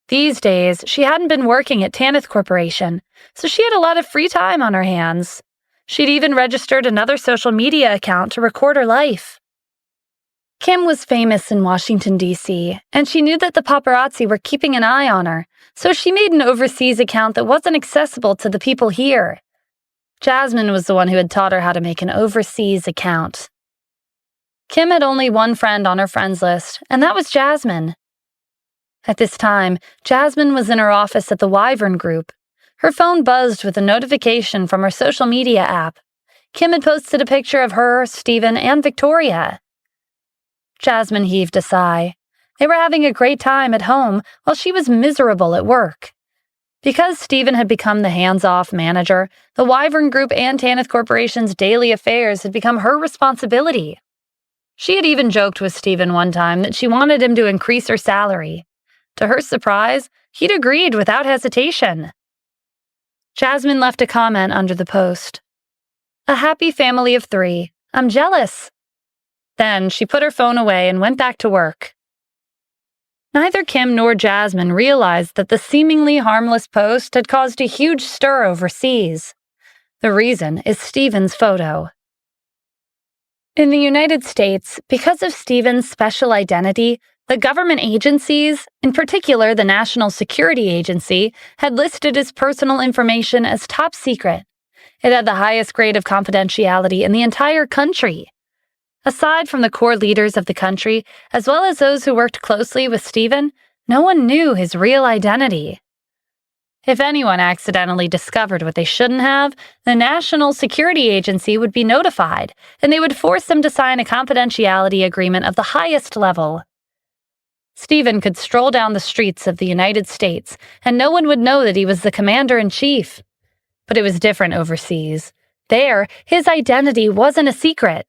These days, she hadn't been working at Tanith Corporation, so she had a lot of free time on her hands. She'd even registered another social media account to record her life. Kim was famous in Washington, D.C., and she knew that the paparazzi were keeping an eye on her, so she made an overseas account that wasn't accessible to the people here. Jasmine was the one who had taught her how to make an overseas account. Kim had only one friend on her friends list, and that was Jasmine. At this time, Jasmine was in her office at the Wyvern Group. Her phone buzzed with a notification from her social media app. Kim had posted a picture of her, Stephen, and Victoria. Jasmine heaved a sigh. They were having a great time at home while she was miserable at work. Because Stephen had become the hands-off manager, the Wyvern Group and Tanith Corporation's daily affairs had become her responsibility. She had even joked with Stephen one time that she wanted him to increase her salary. To her surprise, he'd agreed without hesitation. Jasmine left a comment under the post. "A happy family of 3. I'm jealous." Then she put her phone away and went back to work. Neither Kim nor Jasmine realized that the seemingly harmless post had caused a huge stir overseas. The reason is Stephen's photo. In the United States, because of Stephen's special identity, the government agencies, in particular the National Security Agency, had listed his personal information as top secret. It had the highest grade of confidentiality in the entire country. Aside from the core leaders of the country, as well as those who worked closely with Stephen, no one knew his real identity. If anyone accidentally discovered what they shouldn't have, the National Security Agency would be notified, and they would force them to sign a confidentiality agreement of the highest level. Stephen could stroll down the streets of the United States, and no one would know that he was the commander-in-chief. But it was different overseas. There, his identity wasn't a secret.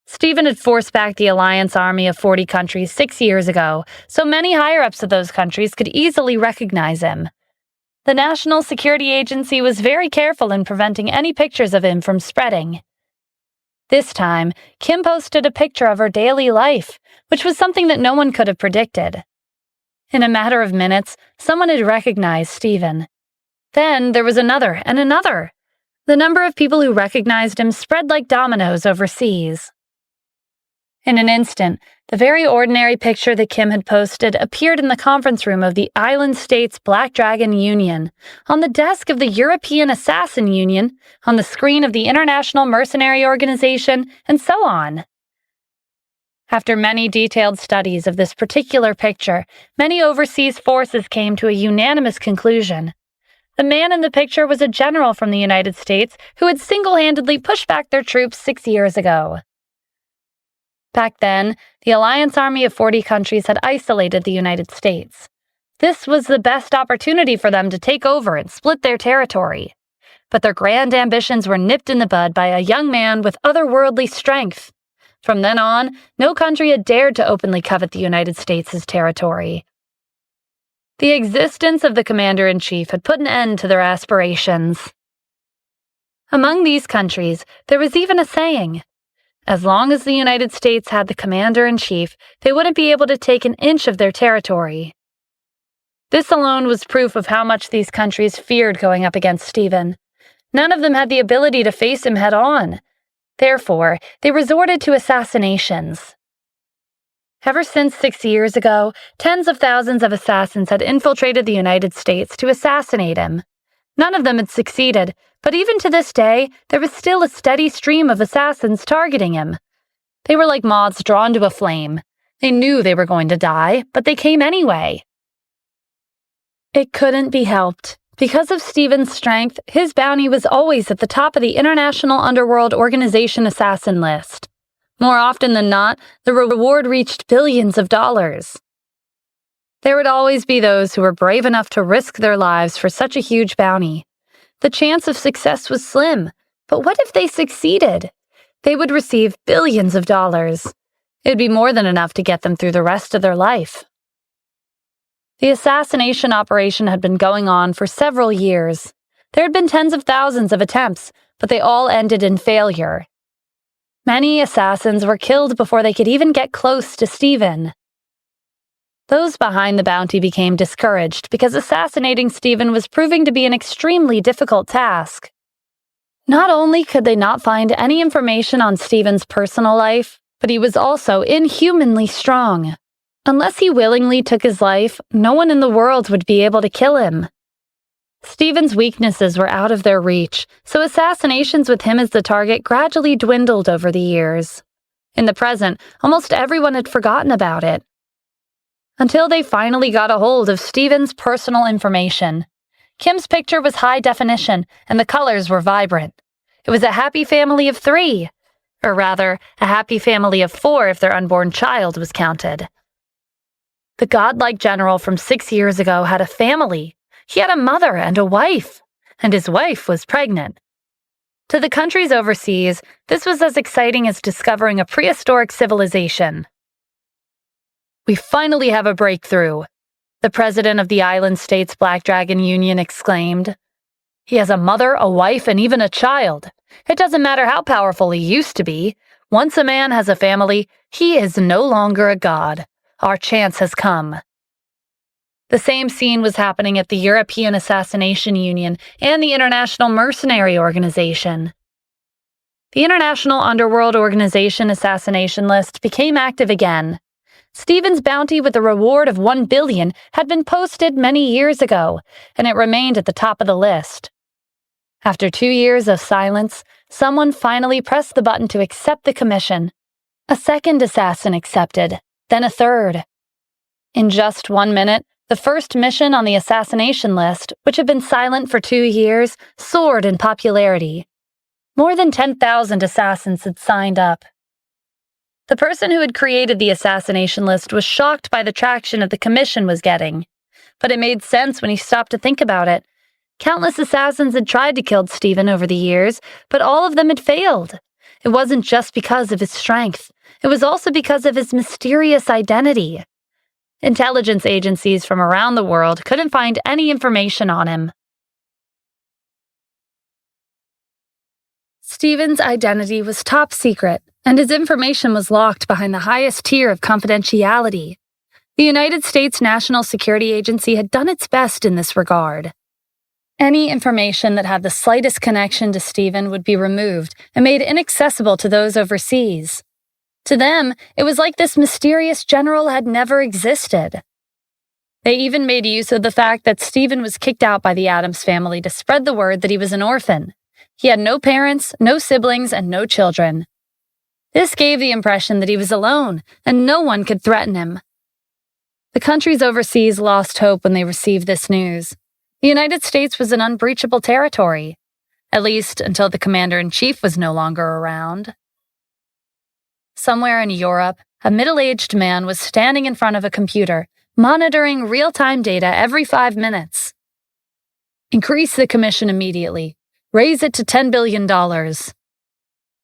Stephen had forced back the alliance army of 40 countries 6 years ago, so many higher-ups of those countries could easily recognize him. The National Security Agency was very careful in preventing any pictures of him from spreading. This time, Kim posted a picture of her daily life, which was something that no one could have predicted. In a matter of minutes, someone had recognized Stephen. Then there was another and another. The number of people who recognized him spread like dominoes overseas. In an instant, the very ordinary picture that Kim had posted appeared in the conference room of the Island States Black Dragon Union, on the desk of the European Assassin Union, on the screen of the International Mercenary Organization, and so on. After many detailed studies of this particular picture, many overseas forces came to a unanimous conclusion. The man in the picture was a general from the United States who had single-handedly pushed back their troops 6 years ago. Back then, the Alliance Army of 40 countries had isolated the United States. This was the best opportunity for them to take over and split their territory. But their grand ambitions were nipped in the bud by a young man with otherworldly strength. From then on, no country had dared to openly covet the United States' territory. The existence of the commander-in-chief had put an end to their aspirations. Among these countries, there was even a saying: as long as the United States had the commander-in-chief, they wouldn't be able to take an inch of their territory. This alone was proof of how much these countries feared going up against Stephen. None of them had the ability to face him head-on. Therefore, they resorted to assassinations. Ever since 6 years ago, tens of thousands of assassins had infiltrated the United States to assassinate him. None of them had succeeded, but even to this day, there was still a steady stream of assassins targeting him. They were like moths drawn to a flame. They knew they were going to die, but they came anyway. It couldn't be helped. Because of Stephen's strength, his bounty was always at the top of the International Underworld Organization assassin list. More often than not, the reward reached billions of dollars. There would always be those who were brave enough to risk their lives for such a huge bounty. The chance of success was slim, but what if they succeeded? They would receive billions of dollars. It'd be more than enough to get them through the rest of their life. The assassination operation had been going on for several years. There had been tens of thousands of attempts, but they all ended in failure. Many assassins were killed before they could even get close to Stephen. Those behind the bounty became discouraged because assassinating Stephen was proving to be an extremely difficult task. Not only could they not find any information on Stephen's personal life, but he was also inhumanly strong. Unless he willingly took his life, no one in the world would be able to kill him. Stephen's weaknesses were out of their reach, so assassinations with him as the target gradually dwindled over the years. In the present, almost everyone had forgotten about it. Until they finally got a hold of Stephen's personal information. Kim's picture was high definition, and the colors were vibrant. It was a happy family of 3, or rather, a happy family of 4 if their unborn child was counted. The godlike general from 6 years ago had a family. He had a mother and a wife, and his wife was pregnant. To the countries overseas, this was as exciting as discovering a prehistoric civilization. "We finally have a breakthrough," the president of the Island States Black Dragon Union exclaimed. "He has a mother, a wife, and even a child. It doesn't matter how powerful he used to be. Once a man has a family, he is no longer a god. Our chance has come." The same scene was happening at the European Assassination Union and the International Mercenary Organization. The International Underworld Organization assassination list became active again. Stephen's bounty with a reward of $1 billion had been posted many years ago, and it remained at the top of the list. After 2 years of silence, someone finally pressed the button to accept the commission. A second assassin accepted, then a third. In just 1 minute, the first mission on the assassination list, which had been silent for 2 years, soared in popularity. More than 10,000 assassins had signed up. The person who had created the assassination list was shocked by the traction that the commission was getting. But it made sense when he stopped to think about it. Countless assassins had tried to kill Stephen over the years, but all of them had failed. It wasn't just because of his strength. It was also because of his mysterious identity. Intelligence agencies from around the world couldn't find any information on him. Stephen's identity was top secret, and his information was locked behind the highest tier of confidentiality. The United States National Security Agency had done its best in this regard. Any information that had the slightest connection to Stephen would be removed and made inaccessible to those overseas. To them, it was like this mysterious general had never existed. They even made use of the fact that Stephen was kicked out by the Addams family to spread the word that he was an orphan. He had no parents, no siblings, and no children. This gave the impression that he was alone, and no one could threaten him. The countries overseas lost hope when they received this news. The United States was an unbreachable territory, at least until the commander-in-chief was no longer around. Somewhere in Europe, a middle-aged man was standing in front of a computer, monitoring real-time data every 5 minutes. "Increase the commission immediately. Raise it to $10 billion.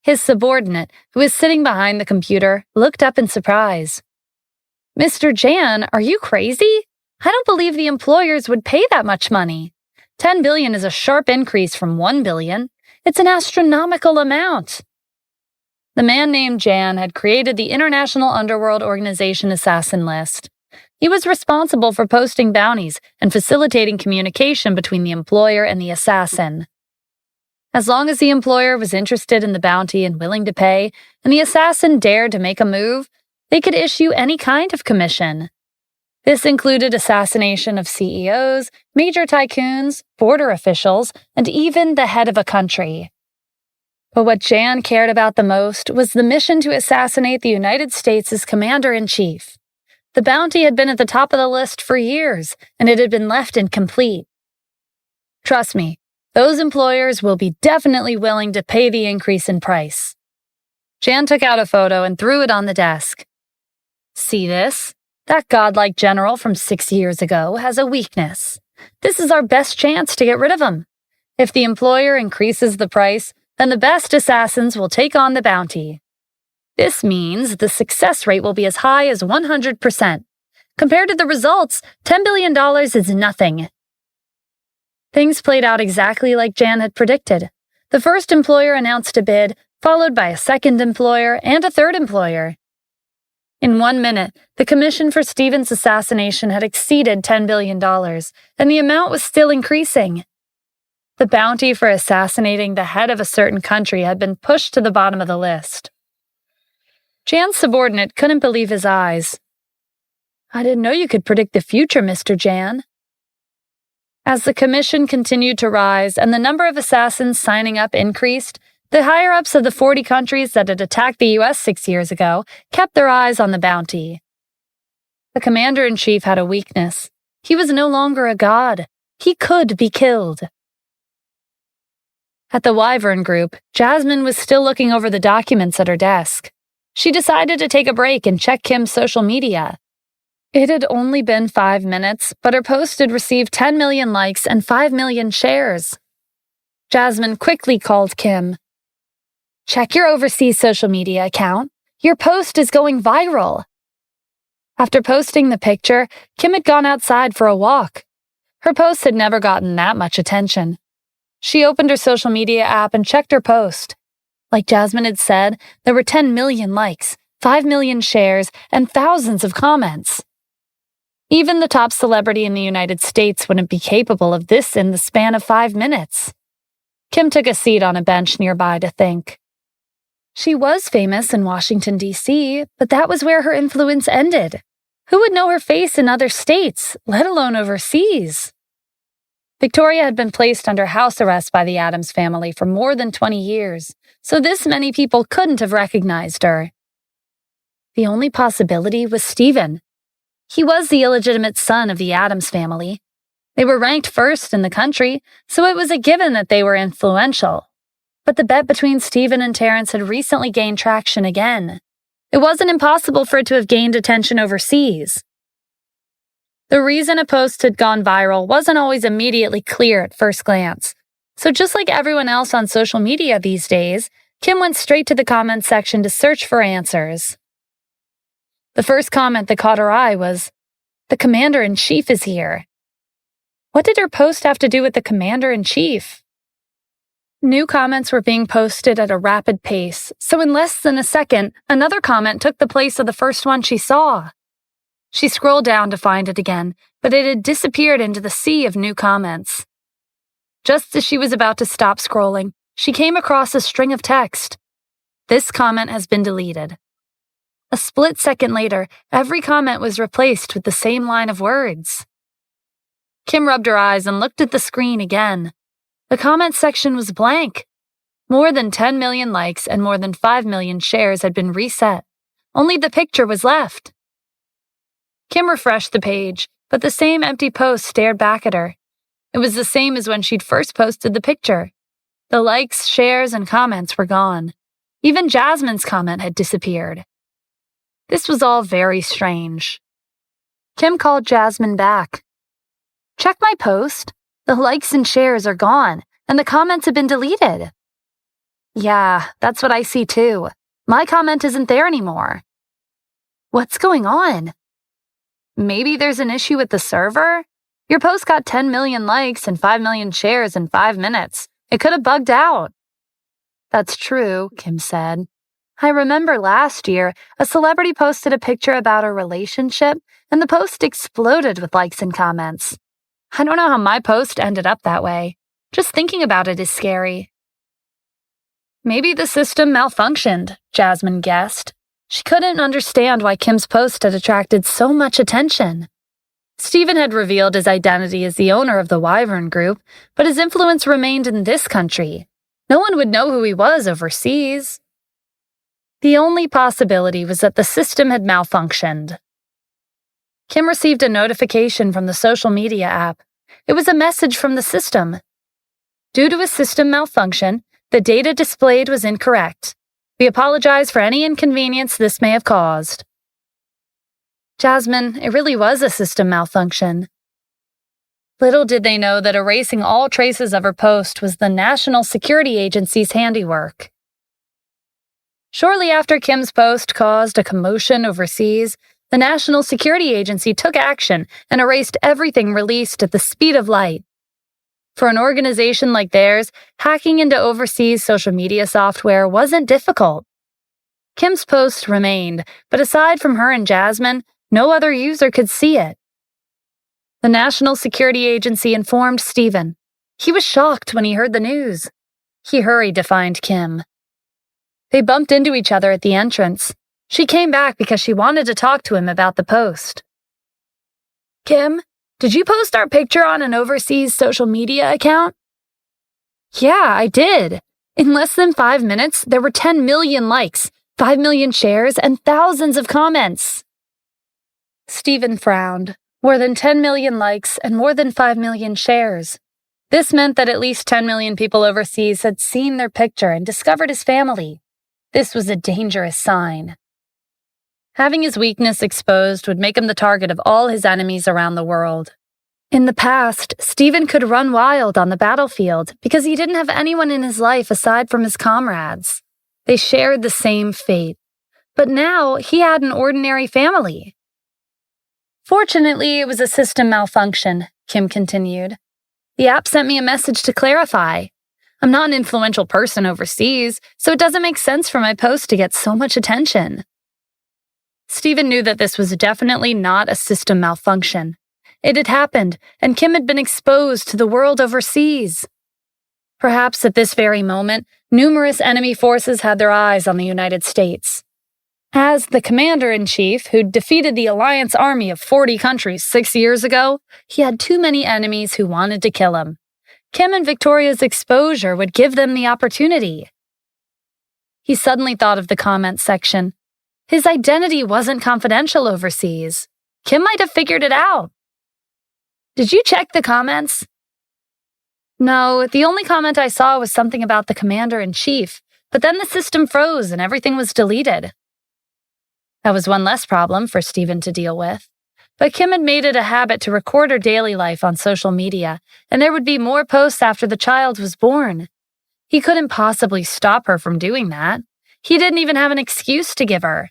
His subordinate, who was sitting behind the computer, looked up in surprise. "Mr. Jan, are you crazy? I don't believe the employers would pay that much money. $10 billion is a sharp increase from $1 billion. It's an astronomical amount. The man named Jan had created the International Underworld Organization Assassin List. He was responsible for posting bounties and facilitating communication between the employer and the assassin. As long as the employer was interested in the bounty and willing to pay, and the assassin dared to make a move, they could issue any kind of commission. This included assassination of CEOs, major tycoons, border officials, and even the head of a country. But what Jan cared about the most was the mission to assassinate the United States' commander-in-chief. The bounty had been at the top of the list for years, and it had been left incomplete. Trust me, those employers will be definitely willing to pay the increase in price. Jan took out a photo and threw it on the desk. See this? That godlike general from 6 years ago has a weakness. This is our best chance to get rid of him. If the employer increases the price, then the best assassins will take on the bounty. This means the success rate will be as high as 100%. Compared to the results, $10 billion is nothing. Things played out exactly like Jan had predicted. The first employer announced a bid, followed by a second employer and a third employer. In 1 minute, the commission for Stephen's assassination had exceeded $10 billion, and the amount was still increasing. The bounty for assassinating the head of a certain country had been pushed to the bottom of the list. Jan's subordinate couldn't believe his eyes. I didn't know you could predict the future, Mr. Jan. As the commission continued to rise and the number of assassins signing up increased, the higher-ups of the 40 countries that had attacked the U.S. 6 years ago kept their eyes on the bounty. The commander-in-chief had a weakness. He was no longer a god. He could be killed. At the Wyvern Group, Jasmine was still looking over the documents at her desk. She decided to take a break and check Kim's social media. It had only been 5 minutes, but her post had received 10 million likes and 5 million shares. Jasmine quickly called Kim. Check your overseas social media account. Your post is going viral. After posting the picture, Kim had gone outside for a walk. Her post had never gotten that much attention. She opened her social media app and checked her post. Like Jasmine had said, there were 10 million likes, 5 million shares, and thousands of comments. Even the top celebrity in the United States wouldn't be capable of this in the span of 5 minutes. Kim took a seat on a bench nearby to think. She was famous in Washington, D.C., but that was where her influence ended. Who would know her face in other states, let alone overseas? Victoria had been placed under house arrest by the Addams family for more than 20 years, so this many people couldn't have recognized her. The only possibility was Stephen. He was the illegitimate son of the Addams family. They were ranked first in the country, so it was a given that they were influential. But the bet between Stephen and Terrence had recently gained traction again. It wasn't impossible for it to have gained attention overseas. The reason a post had gone viral wasn't always immediately clear at first glance. So just like everyone else on social media these days, Kim went straight to the comments section to search for answers. The first comment that caught her eye was, "The commander-in-chief is here." What did her post have to do with the commander-in-chief? New comments were being posted at a rapid pace, so in less than a second, another comment took the place of the first one she saw. She scrolled down to find it again, but it had disappeared into the sea of new comments. Just as she was about to stop scrolling, she came across a string of text. This comment has been deleted. A split second later, every comment was replaced with the same line of words. Kim rubbed her eyes and looked at the screen again. The comment section was blank. More than 10 million likes and more than 5 million shares had been reset. Only the picture was left. Kim refreshed the page, but the same empty post stared back at her. It was the same as when she'd first posted the picture. The likes, shares, and comments were gone. Even Jasmine's comment had disappeared. This was all very strange. Kim called Jasmine back. Check my post. The likes and shares are gone, and the comments have been deleted. Yeah, that's what I see too. My comment isn't there anymore. What's going on? Maybe there's an issue with the server? Your post got 10 million likes and 5 million shares in 5 minutes. It could have bugged out. That's true, Kim said. I remember last year, a celebrity posted a picture about a relationship, and the post exploded with likes and comments. I don't know how my post ended up that way. Just thinking about it is scary. Maybe the system malfunctioned, Jasmine guessed. She couldn't understand why Kim's post had attracted so much attention. Stephen had revealed his identity as the owner of the Wyvern Group, but his influence remained in this country. No one would know who he was overseas. The only possibility was that the system had malfunctioned. Kim received a notification from the social media app. It was a message from the system. Due to a system malfunction, the data displayed was incorrect. We apologize for any inconvenience this may have caused. Jasmine, it really was a system malfunction. Little did they know that erasing all traces of her post was the National Security Agency's handiwork. Shortly after Kim's post caused a commotion overseas, the National Security Agency took action and erased everything released at the speed of light. For an organization like theirs, hacking into overseas social media software wasn't difficult. Kim's post remained, but aside from her and Jasmine, no other user could see it. The National Security Agency informed Stephen. He was shocked when he heard the news. He hurried to find Kim. They bumped into each other at the entrance. She came back because she wanted to talk to him about the post. Kim, did you post our picture on an overseas social media account? Yeah, I did. In less than 5 minutes, there were 10 million likes, 5 million shares, and thousands of comments. Stephen frowned. More than 10 million likes and more than 5 million shares. This meant that at least 10 million people overseas had seen their picture and discovered his family. This was a dangerous sign. Having his weakness exposed would make him the target of all his enemies around the world. In the past, Stephen could run wild on the battlefield because he didn't have anyone in his life aside from his comrades. They shared the same fate. But now he had an ordinary family. Fortunately, it was a system malfunction, Kim continued. The app sent me a message to clarify. I'm not an influential person overseas, so it doesn't make sense for my post to get so much attention. Stephen knew that this was definitely not a system malfunction. It had happened, and Kim had been exposed to the world overseas. Perhaps at this very moment, numerous enemy forces had their eyes on the United States. As the commander-in-chief who'd defeated the Alliance army of 40 countries 6 years ago, he had too many enemies who wanted to kill him. Kim and Victoria's exposure would give them the opportunity. He suddenly thought of the comments section. His identity wasn't confidential overseas. Kim might have figured it out. Did you check the comments? No, the only comment I saw was something about the commander-in-chief, but then the system froze and everything was deleted. That was one less problem for Stephen to deal with. But Kim had made it a habit to record her daily life on social media, and there would be more posts after the child was born. He couldn't possibly stop her from doing that. He didn't even have an excuse to give her.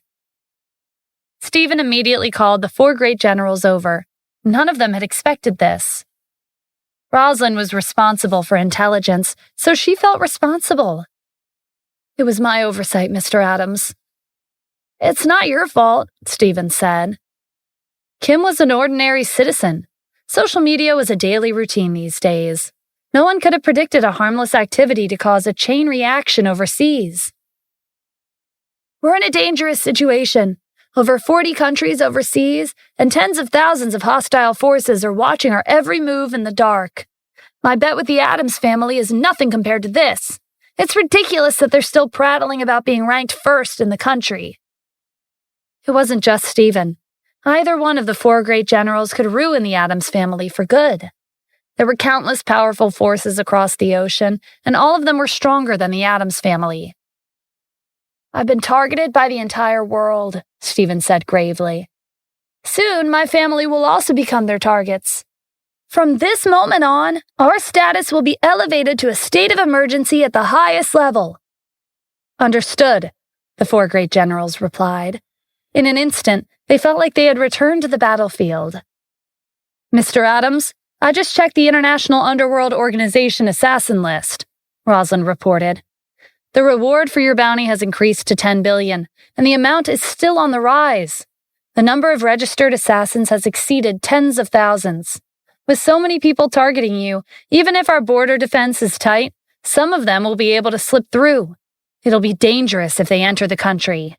Stephen immediately called the 4 great generals over. None of them had expected this. Rosalind was responsible for intelligence, so she felt responsible. It was my oversight, Mr. Adams. It's not your fault, Stephen said. Kim was an ordinary citizen. Social media was a daily routine these days. No one could have predicted a harmless activity to cause a chain reaction overseas. We're in a dangerous situation. Over 40 countries overseas, and tens of thousands of hostile forces are watching our every move in the dark. My bet with the Addams family is nothing compared to this. It's ridiculous that they're still prattling about being ranked first in the country. It wasn't just Stephen. Either one of the 4 great generals could ruin the Addams family for good. There were countless powerful forces across the ocean, and all of them were stronger than the Addams family. I've been targeted by the entire world, Stephen said gravely. Soon, my family will also become their targets. From this moment on, our status will be elevated to a state of emergency at the highest level. Understood, the 4 great generals replied. In an instant, they felt like they had returned to the battlefield. Mr. Adams, I just checked the International Underworld Organization assassin list, Rosalind reported. The reward for your bounty has increased to 10 billion, and the amount is still on the rise. The number of registered assassins has exceeded tens of thousands. With so many people targeting you, even if our border defense is tight, some of them will be able to slip through. It'll be dangerous if they enter the country.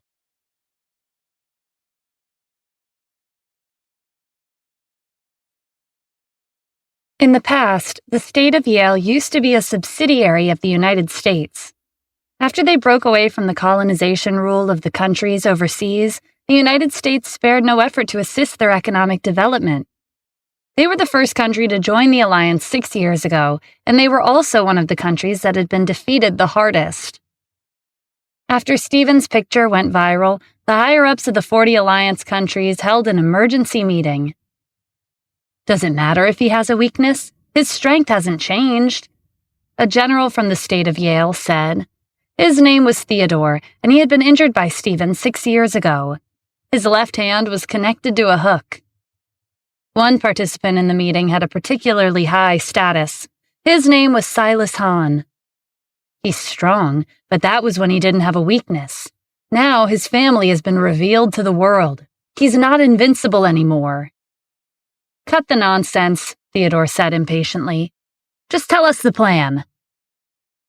In the past, the state of Yale used to be a subsidiary of the United States. After they broke away from the colonization rule of the countries overseas, the United States spared no effort to assist their economic development. They were the first country to join the alliance 6 years ago, and they were also one of the countries that had been defeated the hardest. After Stephen's picture went viral, the higher-ups of the 40 alliance countries held an emergency meeting. Does it matter if he has a weakness? His strength hasn't changed. A general from the state of Yale said. His name was Theodore, and he had been injured by Stephen 6 years ago. His left hand was connected to a hook. One participant in the meeting had a particularly high status. His name was Silas Hahn. He's strong, but that was when he didn't have a weakness. Now his family has been revealed to the world. He's not invincible anymore. Cut the nonsense, Theodore said impatiently. Just tell us the plan.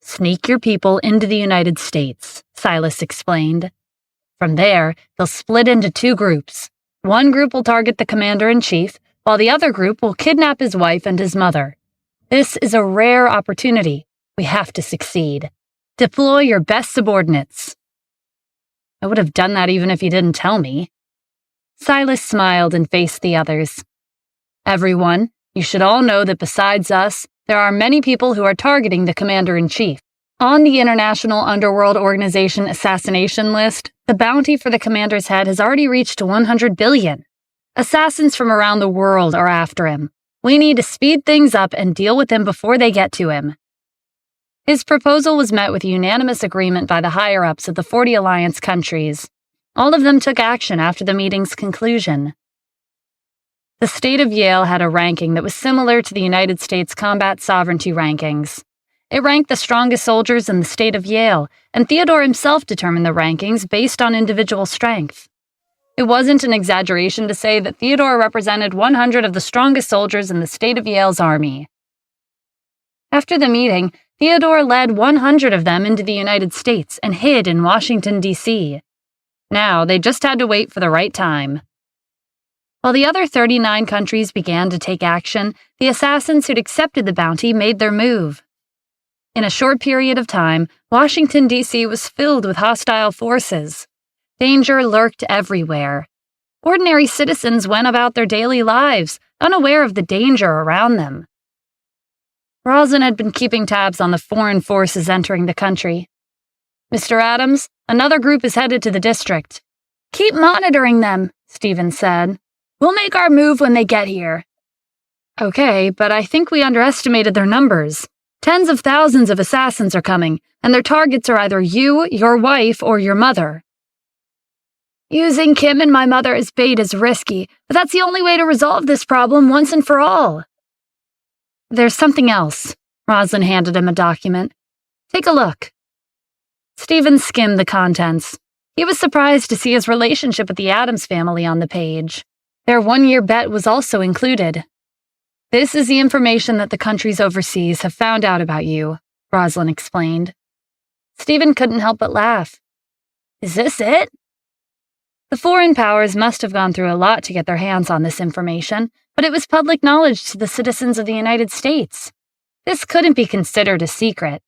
Sneak your people into the United States, Silas explained. From there, they'll split into 2 groups. One group will target the commander-in-chief, while the other group will kidnap his wife and his mother. This is a rare opportunity. We have to succeed. Deploy your best subordinates. I would have done that even if you didn't tell me. Silas smiled and faced the others. Everyone, you should all know that besides us, there are many people who are targeting the commander-in-chief. On the International Underworld Organization assassination list, the bounty for the commander's head has already reached 100 billion. Assassins from around the world are after him. We need to speed things up and deal with him before they get to him. His proposal was met with unanimous agreement by the higher-ups of the 40 alliance countries. All of them took action after the meeting's conclusion. The state of Yale had a ranking that was similar to the United States combat sovereignty rankings. It ranked the strongest soldiers in the state of Yale, and Theodore himself determined the rankings based on individual strength. It wasn't an exaggeration to say that Theodore represented 100 of the strongest soldiers in the state of Yale's army. After the meeting, Theodore led 100 of them into the United States and hid in Washington, D.C. Now, they just had to wait for the right time. While the other 39 countries began to take action, the assassins who'd accepted the bounty made their move. In a short period of time, Washington, D.C. was filled with hostile forces. Danger lurked everywhere. Ordinary citizens went about their daily lives, unaware of the danger around them. Roslyn had been keeping tabs on the foreign forces entering the country. Mr. Adams, another group is headed to the district. Keep monitoring them, Stephen said. We'll make our move when they get here. Okay, but I think we underestimated their numbers. Tens of thousands of assassins are coming, and their targets are either you, your wife, or your mother. Using Kim and my mother as bait is risky, but that's the only way to resolve this problem once and for all. There's something else. Roslyn handed him a document. Take a look. Stephen skimmed the contents. He was surprised to see his relationship with the Addams family on the page. Their one-year bet was also included. This is the information that the countries overseas have found out about you, Roslyn explained. Stephen couldn't help but laugh. Is this it? The foreign powers must have gone through a lot to get their hands on this information, but it was public knowledge to the citizens of the United States. This couldn't be considered a secret.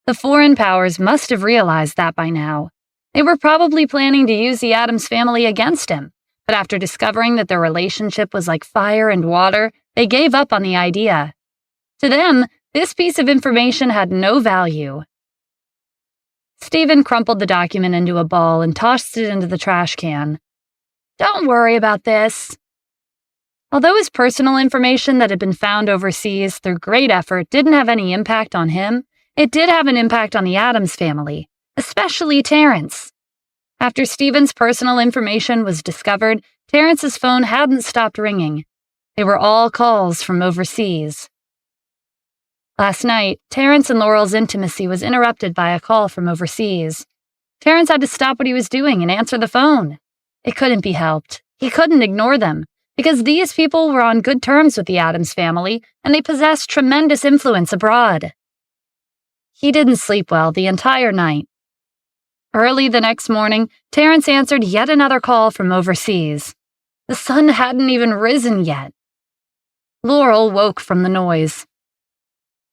The foreign powers must have realized that by now. They were probably planning to use the Addams family against him, but after discovering that their relationship was like fire and water, they gave up on the idea. To them, this piece of information had no value. Stephen crumpled the document into a ball and tossed it into the trash can. Don't worry about this. Although his personal information that had been found overseas through great effort didn't have any impact on him, it did have an impact on the Addams family, especially Terrence. After Stephen's personal information was discovered, Terrence's phone hadn't stopped ringing. They were all calls from overseas. Last night, Terrence and Laurel's intimacy was interrupted by a call from overseas. Terrence had to stop what he was doing and answer the phone. It couldn't be helped. He couldn't ignore them, because these people were on good terms with the Addams family, and they possessed tremendous influence abroad. He didn't sleep well the entire night. Early the next morning, Terrence answered yet another call from overseas. The sun hadn't even risen yet. Laurel woke from the noise.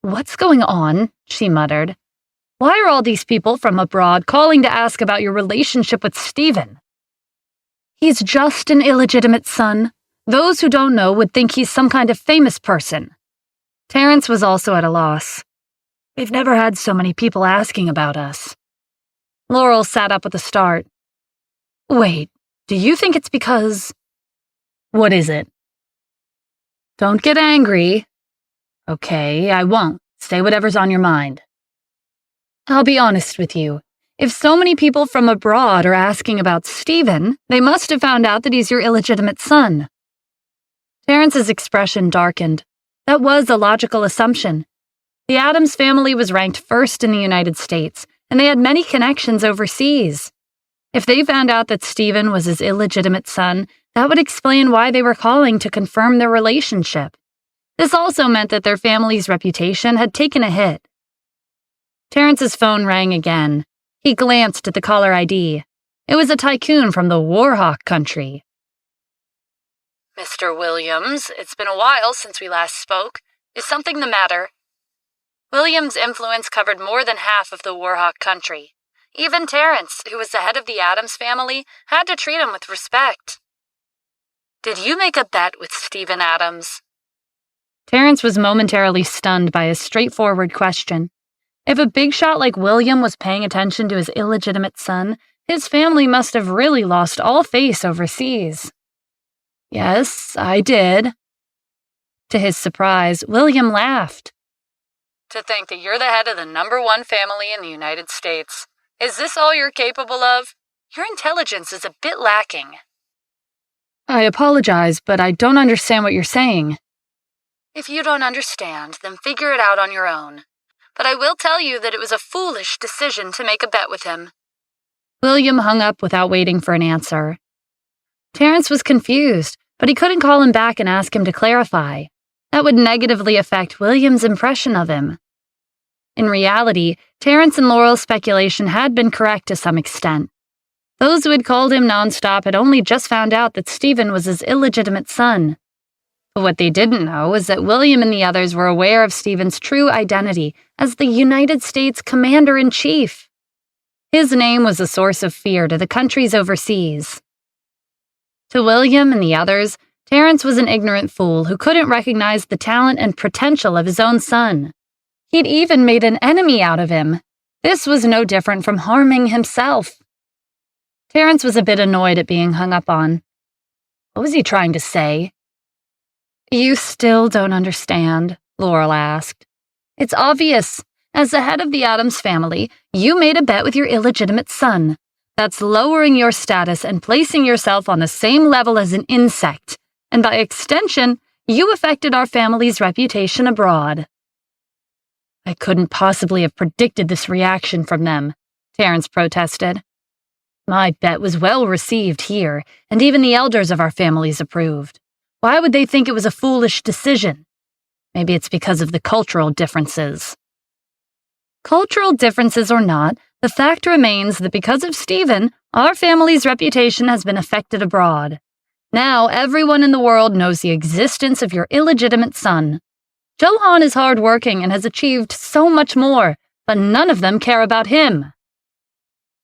"What's going on?" she muttered. "Why are all these people from abroad calling to ask about your relationship with Stephen?" "He's just an illegitimate son. Those who don't know would think he's some kind of famous person." Terrence was also at a loss. "We've never had so many people asking about us." Laurel sat up with a start. "Wait, do you think it's because—" "What is it?" "Don't get angry." "Okay, I won't. Say whatever's on your mind." "I'll be honest with you. If so many people from abroad are asking about Stephen, they must have found out that he's your illegitimate son." Terrence's expression darkened. That was a logical assumption. The Addams family was ranked first in the United States, and they had many connections overseas. If they found out that Stephen was his illegitimate son, that would explain why they were calling to confirm their relationship. This also meant that their family's reputation had taken a hit. Terrence's phone rang again. He glanced at the caller ID. It was a tycoon from the Warhawk country. "Mr. Williams, it's been a while since we last spoke. Is something the matter?" Williams' influence covered more than half of the Warhawk country. Even Terrence, who was the head of the Addams family, had to treat him with respect. "Did you make a bet with Stephen Addams?" Terrence was momentarily stunned by his straightforward question. If a big shot like William was paying attention to his illegitimate son, his family must have really lost all face overseas. "Yes, I did." To his surprise, William laughed. "To think that you're the head of the #1 family in the United States. Is this all you're capable of? Your intelligence is a bit lacking." "I apologize, but I don't understand what you're saying." "If you don't understand, then figure it out on your own. But I will tell you that it was a foolish decision to make a bet with him." William hung up without waiting for an answer. Terrence was confused, but he couldn't call him back and ask him to clarify. That would negatively affect William's impression of him. In reality, Terrence and Laurel's speculation had been correct to some extent. Those who had called him nonstop had only just found out that Stephen was his illegitimate son. But what they didn't know was that William and the others were aware of Stephen's true identity as the United States Commander-in-Chief. His name was a source of fear to the countries overseas. To William and the others, Terrence was an ignorant fool who couldn't recognize the talent and potential of his own son. He'd even made an enemy out of him. This was no different from harming himself. Terrence was a bit annoyed at being hung up on. What was he trying to say? "You still don't understand?" Laurel asked. "It's obvious. As the head of the Addams family, you made a bet with your illegitimate son. That's lowering your status and placing yourself on the same level as an insect. And by extension, you affected our family's reputation abroad." "I couldn't possibly have predicted this reaction from them," Terrence protested. "My bet was well received here, and even the elders of our families approved. Why would they think it was a foolish decision? Maybe it's because of the cultural differences." Cultural differences or not, the fact remains that because of Stephen, our family's reputation has been affected abroad. Now everyone in the world knows the existence of your illegitimate son. Johan is hardworking and has achieved so much more, but none of them care about him.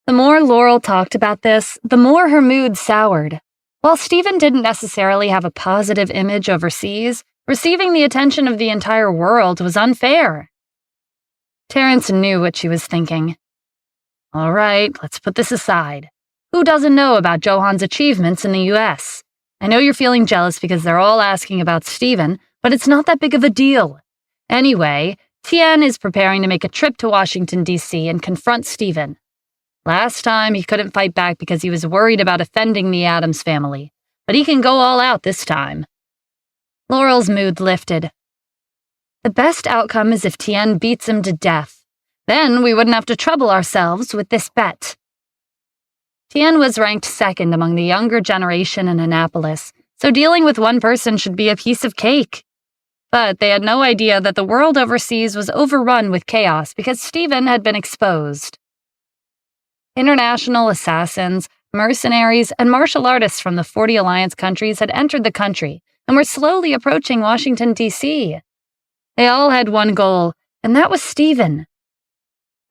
The more Laurel talked about this, the more her mood soured. While Stephen didn't necessarily have a positive image overseas, receiving the attention of the entire world was unfair. Terrence knew what she was thinking. All right, let's put this aside. Who doesn't know about Johan's achievements in the U.S.? I know you're feeling jealous because they're all asking about Stephen, but it's not that big of a deal. Anyway, Tien is preparing to make a trip to Washington, D.C. and confront Stephen. Last time, he couldn't fight back because he was worried about offending the Addams family, but he can go all out this time. Laurel's mood lifted. The best outcome is if Tien beats him to death. Then we wouldn't have to trouble ourselves with this bet. Tien was ranked second among the younger generation in Annapolis, so dealing with one person should be a piece of cake. But they had no idea that the world overseas was overrun with chaos because Stephen had been exposed. International assassins, mercenaries, and martial artists from the 40 Alliance countries had entered the country and were slowly approaching Washington, D.C. They all had one goal, and that was Stephen.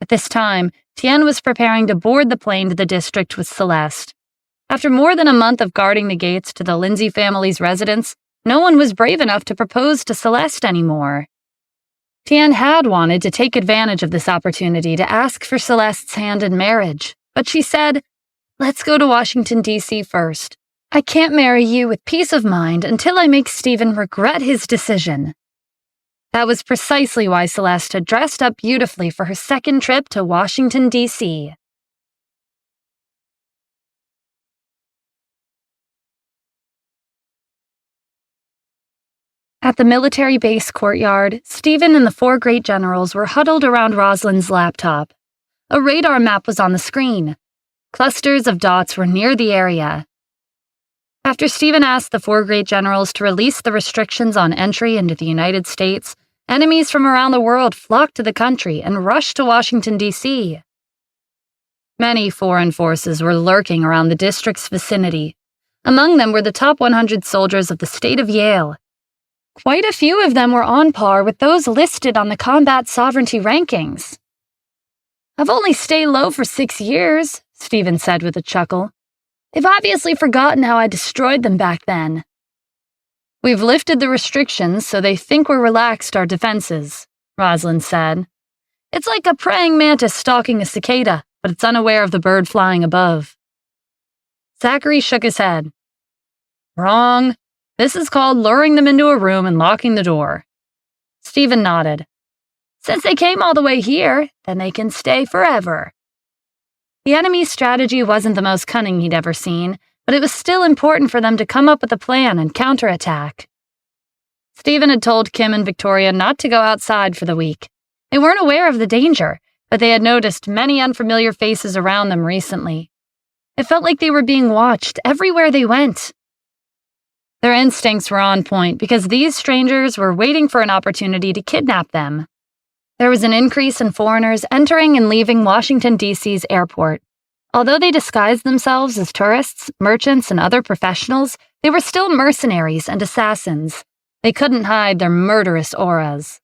At this time, Tien was preparing to board the plane to the district with Celeste. After more than a month of guarding the gates to the Lindsay family's residence, no one was brave enough to propose to Celeste anymore. Tien had wanted to take advantage of this opportunity to ask for Celeste's hand in marriage, but she said, "Let's go to Washington, D.C. first. I can't marry you with peace of mind until I make Stephen regret his decision." That was precisely why Celeste had dressed up beautifully for her second trip to Washington, D.C. At the military base courtyard, Stephen and the four great generals were huddled around Rosalind's laptop. A radar map was on the screen. Clusters of dots were near the area. After Stephen asked the four great generals to release the restrictions on entry into the United States, enemies from around the world flocked to the country and rushed to Washington, D.C. Many foreign forces were lurking around the district's vicinity. Among them were the top 100 soldiers of the state of Yale. Quite a few of them were on par with those listed on the combat sovereignty rankings. "I've only stayed low for 6 years, Stephen said with a chuckle. "They've obviously forgotten how I destroyed them back then." "We've lifted the restrictions so they think we're relaxed our defenses," Rosalind said. "It's like a praying mantis stalking a cicada, but it's unaware of the bird flying above." Zachary shook his head. "Wrong. This is called luring them into a room and locking the door." Stephen nodded. "Since they came all the way here, then they can stay forever." The enemy's strategy wasn't the most cunning he'd ever seen, but it was still important for them to come up with a plan and counterattack. Stephen had told Kim and Victoria not to go outside for the week. They weren't aware of the danger, but they had noticed many unfamiliar faces around them recently. It felt like they were being watched everywhere they went. Their instincts were on point because these strangers were waiting for an opportunity to kidnap them. There was an increase in foreigners entering and leaving Washington, D.C.'s airport. Although they disguised themselves as tourists, merchants, and other professionals, they were still mercenaries and assassins. They couldn't hide their murderous auras.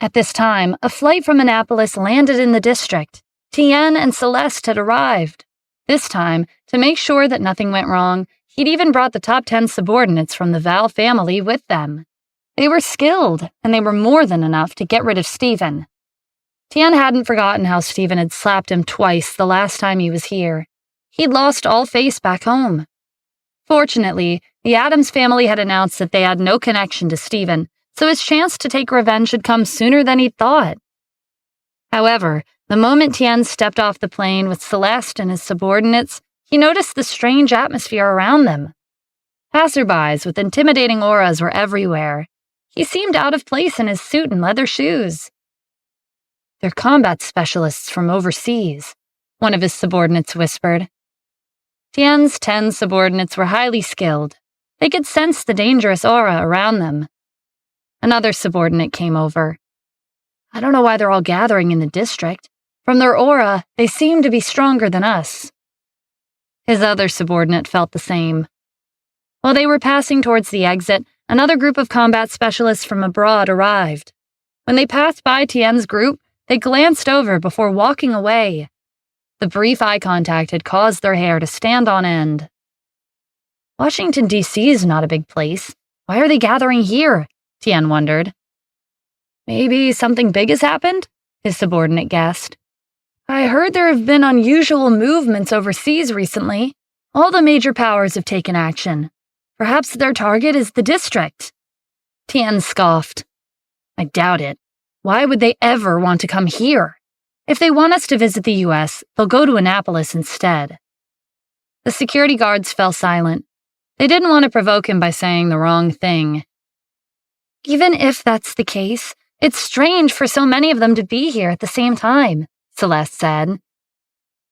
At this time, a flight from Annapolis landed in the district. Tien and Celeste had arrived. This time, to make sure that nothing went wrong, he'd even brought the top 10 subordinates from the Val family with them. They were skilled, and they were more than enough to get rid of Stephen. Tien hadn't forgotten how Stephen had slapped him twice the last time he was here. He'd lost all face back home. Fortunately, the Adams family had announced that they had no connection to Stephen, so his chance to take revenge had come sooner than he'd thought. However, the moment Tien stepped off the plane with Celeste and his subordinates, he noticed the strange atmosphere around them. Passerbys with intimidating auras were everywhere. He seemed out of place in his suit and leather shoes. "They're combat specialists from overseas," one of his subordinates whispered. Tien's 10 subordinates were highly skilled. They could sense the dangerous aura around them. Another subordinate came over. "I don't know why they're all gathering in the district. From their aura, they seem to be stronger than us." His other subordinate felt the same. While they were passing towards the exit, another group of combat specialists from abroad arrived. When they passed by Tien's group, they glanced over before walking away. The brief eye contact had caused their hair to stand on end. "Washington, D.C. is not a big place. Why are they gathering here?" Tien wondered. "Maybe something big has happened?" his subordinate guessed. "I heard there have been unusual movements overseas recently. All the major powers have taken action. Perhaps their target is the district." Tien scoffed. "I doubt it. Why would they ever want to come here? If they want us to visit the U.S., they'll go to Annapolis instead." The security guards fell silent. They didn't want to provoke him by saying the wrong thing. Even if that's the case, it's strange for so many of them to be here at the same time, Celeste said.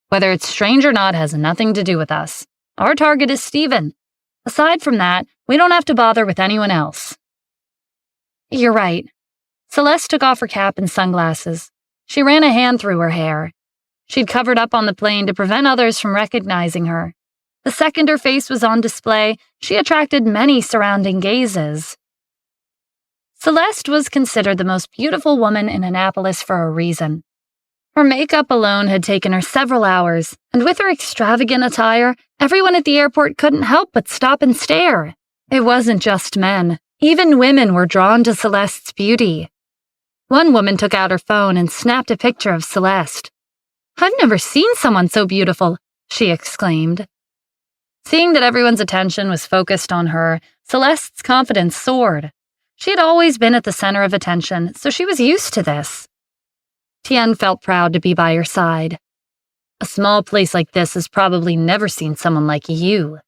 Whether it's strange or not has nothing to do with us. Our target is Stephen. Aside from that, we don't have to bother with anyone else. You're right. Celeste took off her cap and sunglasses. She ran a hand through her hair. She'd covered up on the plane to prevent others from recognizing her. The second her face was on display, she attracted many surrounding gazes. Celeste was considered the most beautiful woman in Annapolis for a reason. Her makeup alone had taken her several hours, and with her extravagant attire, everyone at the airport couldn't help but stop and stare. It wasn't just men. Even women were drawn to Celeste's beauty. One woman took out her phone and snapped a picture of Celeste. "I've never seen someone so beautiful," she exclaimed. Seeing that everyone's attention was focused on her, Celeste's confidence soared. She had always been at the center of attention, so she was used to this. Tien felt proud to be by her side. "A small place like this has probably never seen someone like you."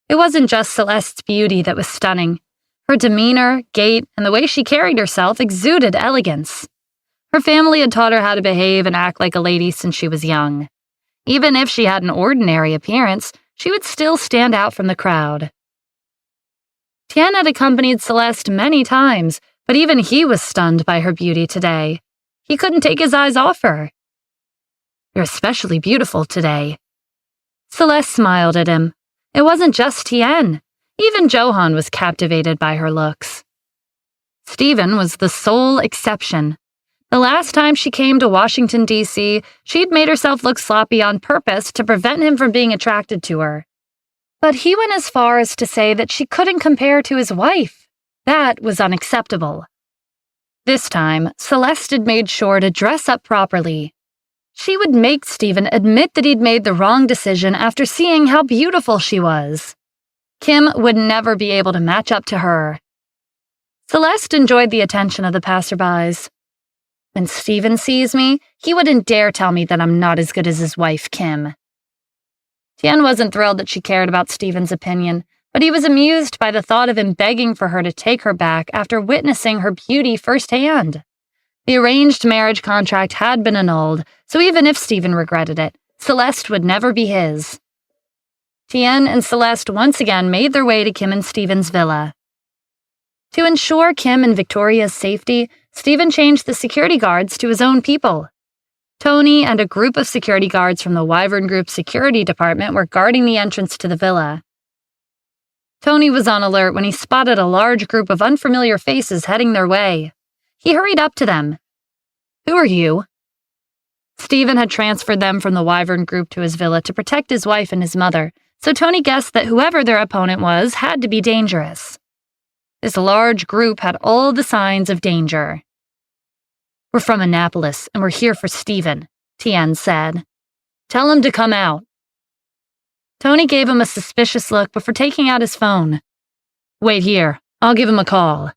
It wasn't just Celeste's beauty that was stunning. Her demeanor, gait, and the way she carried herself exuded elegance. Her family had taught her how to behave and act like a lady since she was young. Even if she had an ordinary appearance, she would still stand out from the crowd. Tien had accompanied Celeste many times, but even he was stunned by her beauty today. He couldn't take his eyes off her. "You're especially beautiful today." Celeste smiled at him. It wasn't just Tien. Even Johan was captivated by her looks. Stephen was the sole exception. The last time she came to Washington, D.C., she'd made herself look sloppy on purpose to prevent him from being attracted to her. But he went as far as to say that she couldn't compare to his wife. That was unacceptable. This time, Celeste had made sure to dress up properly. She would make Stephen admit that he'd made the wrong decision after seeing how beautiful she was. Kim would never be able to match up to her. Celeste enjoyed the attention of the passerbys. "When Stephen sees me, he wouldn't dare tell me that I'm not as good as his wife, Kim." Tien wasn't thrilled that she cared about Stephen's opinion, but he was amused by the thought of him begging for her to take her back after witnessing her beauty firsthand. The arranged marriage contract had been annulled, so even if Stephen regretted it, Celeste would never be his. Tien and Celeste once again made their way to Kim and Stephen's villa. To ensure Kim and Victoria's safety, Stephen changed the security guards to his own people. Tony and a group of security guards from the Wyvern Group's security department were guarding the entrance to the villa. Tony was on alert when he spotted a large group of unfamiliar faces heading their way. He hurried up to them. "Who are you?" Stephen had transferred them from the Wyvern Group to his villa to protect his wife and his mother, so Tony guessed that whoever their opponent was had to be dangerous. This large group had all the signs of danger. "We're from Annapolis, and we're here for Stephen," Tien said. "Tell him to come out." Tony gave him a suspicious look before taking out his phone. "Wait here. I'll give him a call."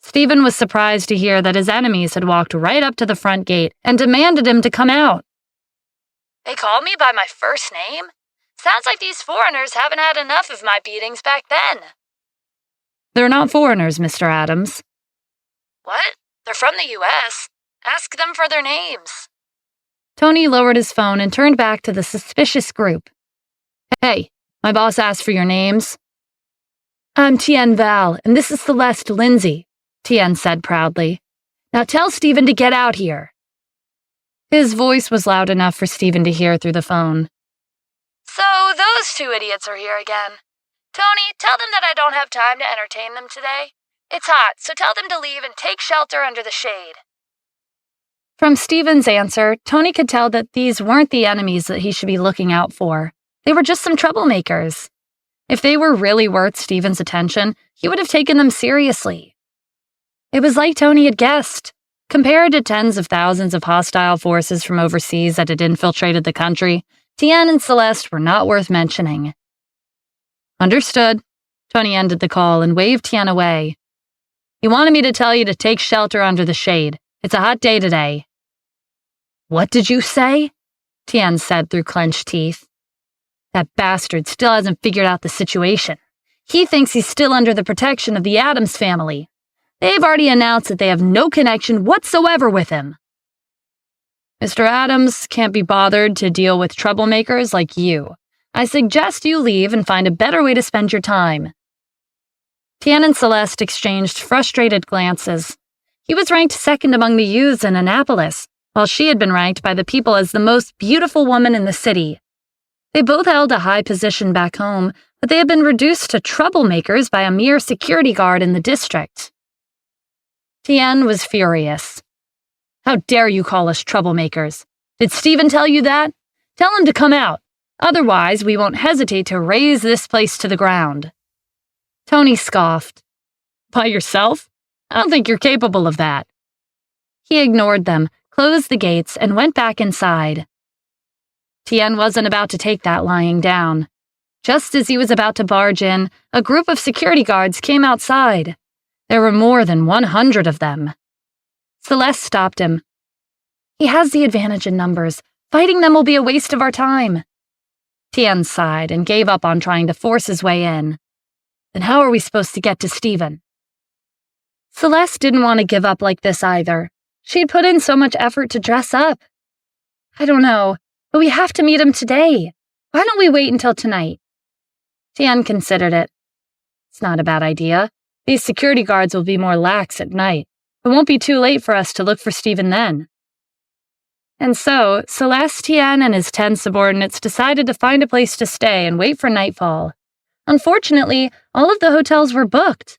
Stephen was surprised to hear that his enemies had walked right up to the front gate and demanded him to come out. "They called me by my first name? Sounds like these foreigners haven't had enough of my beatings back then." "They're not foreigners, Mr. Adams." "What? They're from the U.S. Ask them for their names." Tony lowered his phone and turned back to the suspicious group. "Hey, my boss asked for your names." "I'm Tien Val, and this is Celeste Lindsay," Tien said proudly. "Now tell Stephen to get out here." His voice was loud enough for Stephen to hear through the phone. "So those two idiots are here again. Tony, tell them that I don't have time to entertain them today. It's hot, so tell them to leave and take shelter under the shade." From Stephen's answer, Tony could tell that these weren't the enemies that he should be looking out for. They were just some troublemakers. If they were really worth Stephen's attention, he would have taken them seriously. It was like Tony had guessed. Compared to tens of thousands of hostile forces from overseas that had infiltrated the country, Tien and Celeste were not worth mentioning. "Understood." Tony ended the call and waved Tien away. "He wanted me to tell you to take shelter under the shade. It's a hot day today." "What did you say?" Tien said through clenched teeth. "That bastard still hasn't figured out the situation. He thinks he's still under the protection of the Addams family. They've already announced that they have no connection whatsoever with him. Mr. Addams can't be bothered to deal with troublemakers like you. I suggest you leave and find a better way to spend your time. Tian and Celeste exchanged frustrated glances. He was ranked second among the youths in Annapolis, while she had been ranked by the people as the most beautiful woman in the city. They both held a high position back home, but they had been reduced to troublemakers by a mere security guard in the district. Tian was furious. How dare you call us troublemakers? Did Stephen tell you that? Tell him to come out. Otherwise, we won't hesitate to raze this place to the ground. Tony scoffed. By yourself? I don't think you're capable of that. He ignored them, closed the gates, and went back inside. Tian wasn't about to take that lying down. Just as he was about to barge in, a group of security guards came outside. There were more than 100 of them. Celeste stopped him. He has the advantage in numbers. Fighting them will be a waste of our time. Tian sighed and gave up on trying to force his way in. Then how are we supposed to get to Stephen? Celeste didn't want to give up like this either. She'd put in so much effort to dress up. I don't know, but we have to meet him today. Why don't we wait until tonight? Tian considered it. It's not a bad idea. These security guards will be more lax at night. It won't be too late for us to look for Stephen then. And so, Celeste, Tian, and his 10 subordinates decided to find a place to stay and wait for nightfall. Unfortunately, all of the hotels were booked.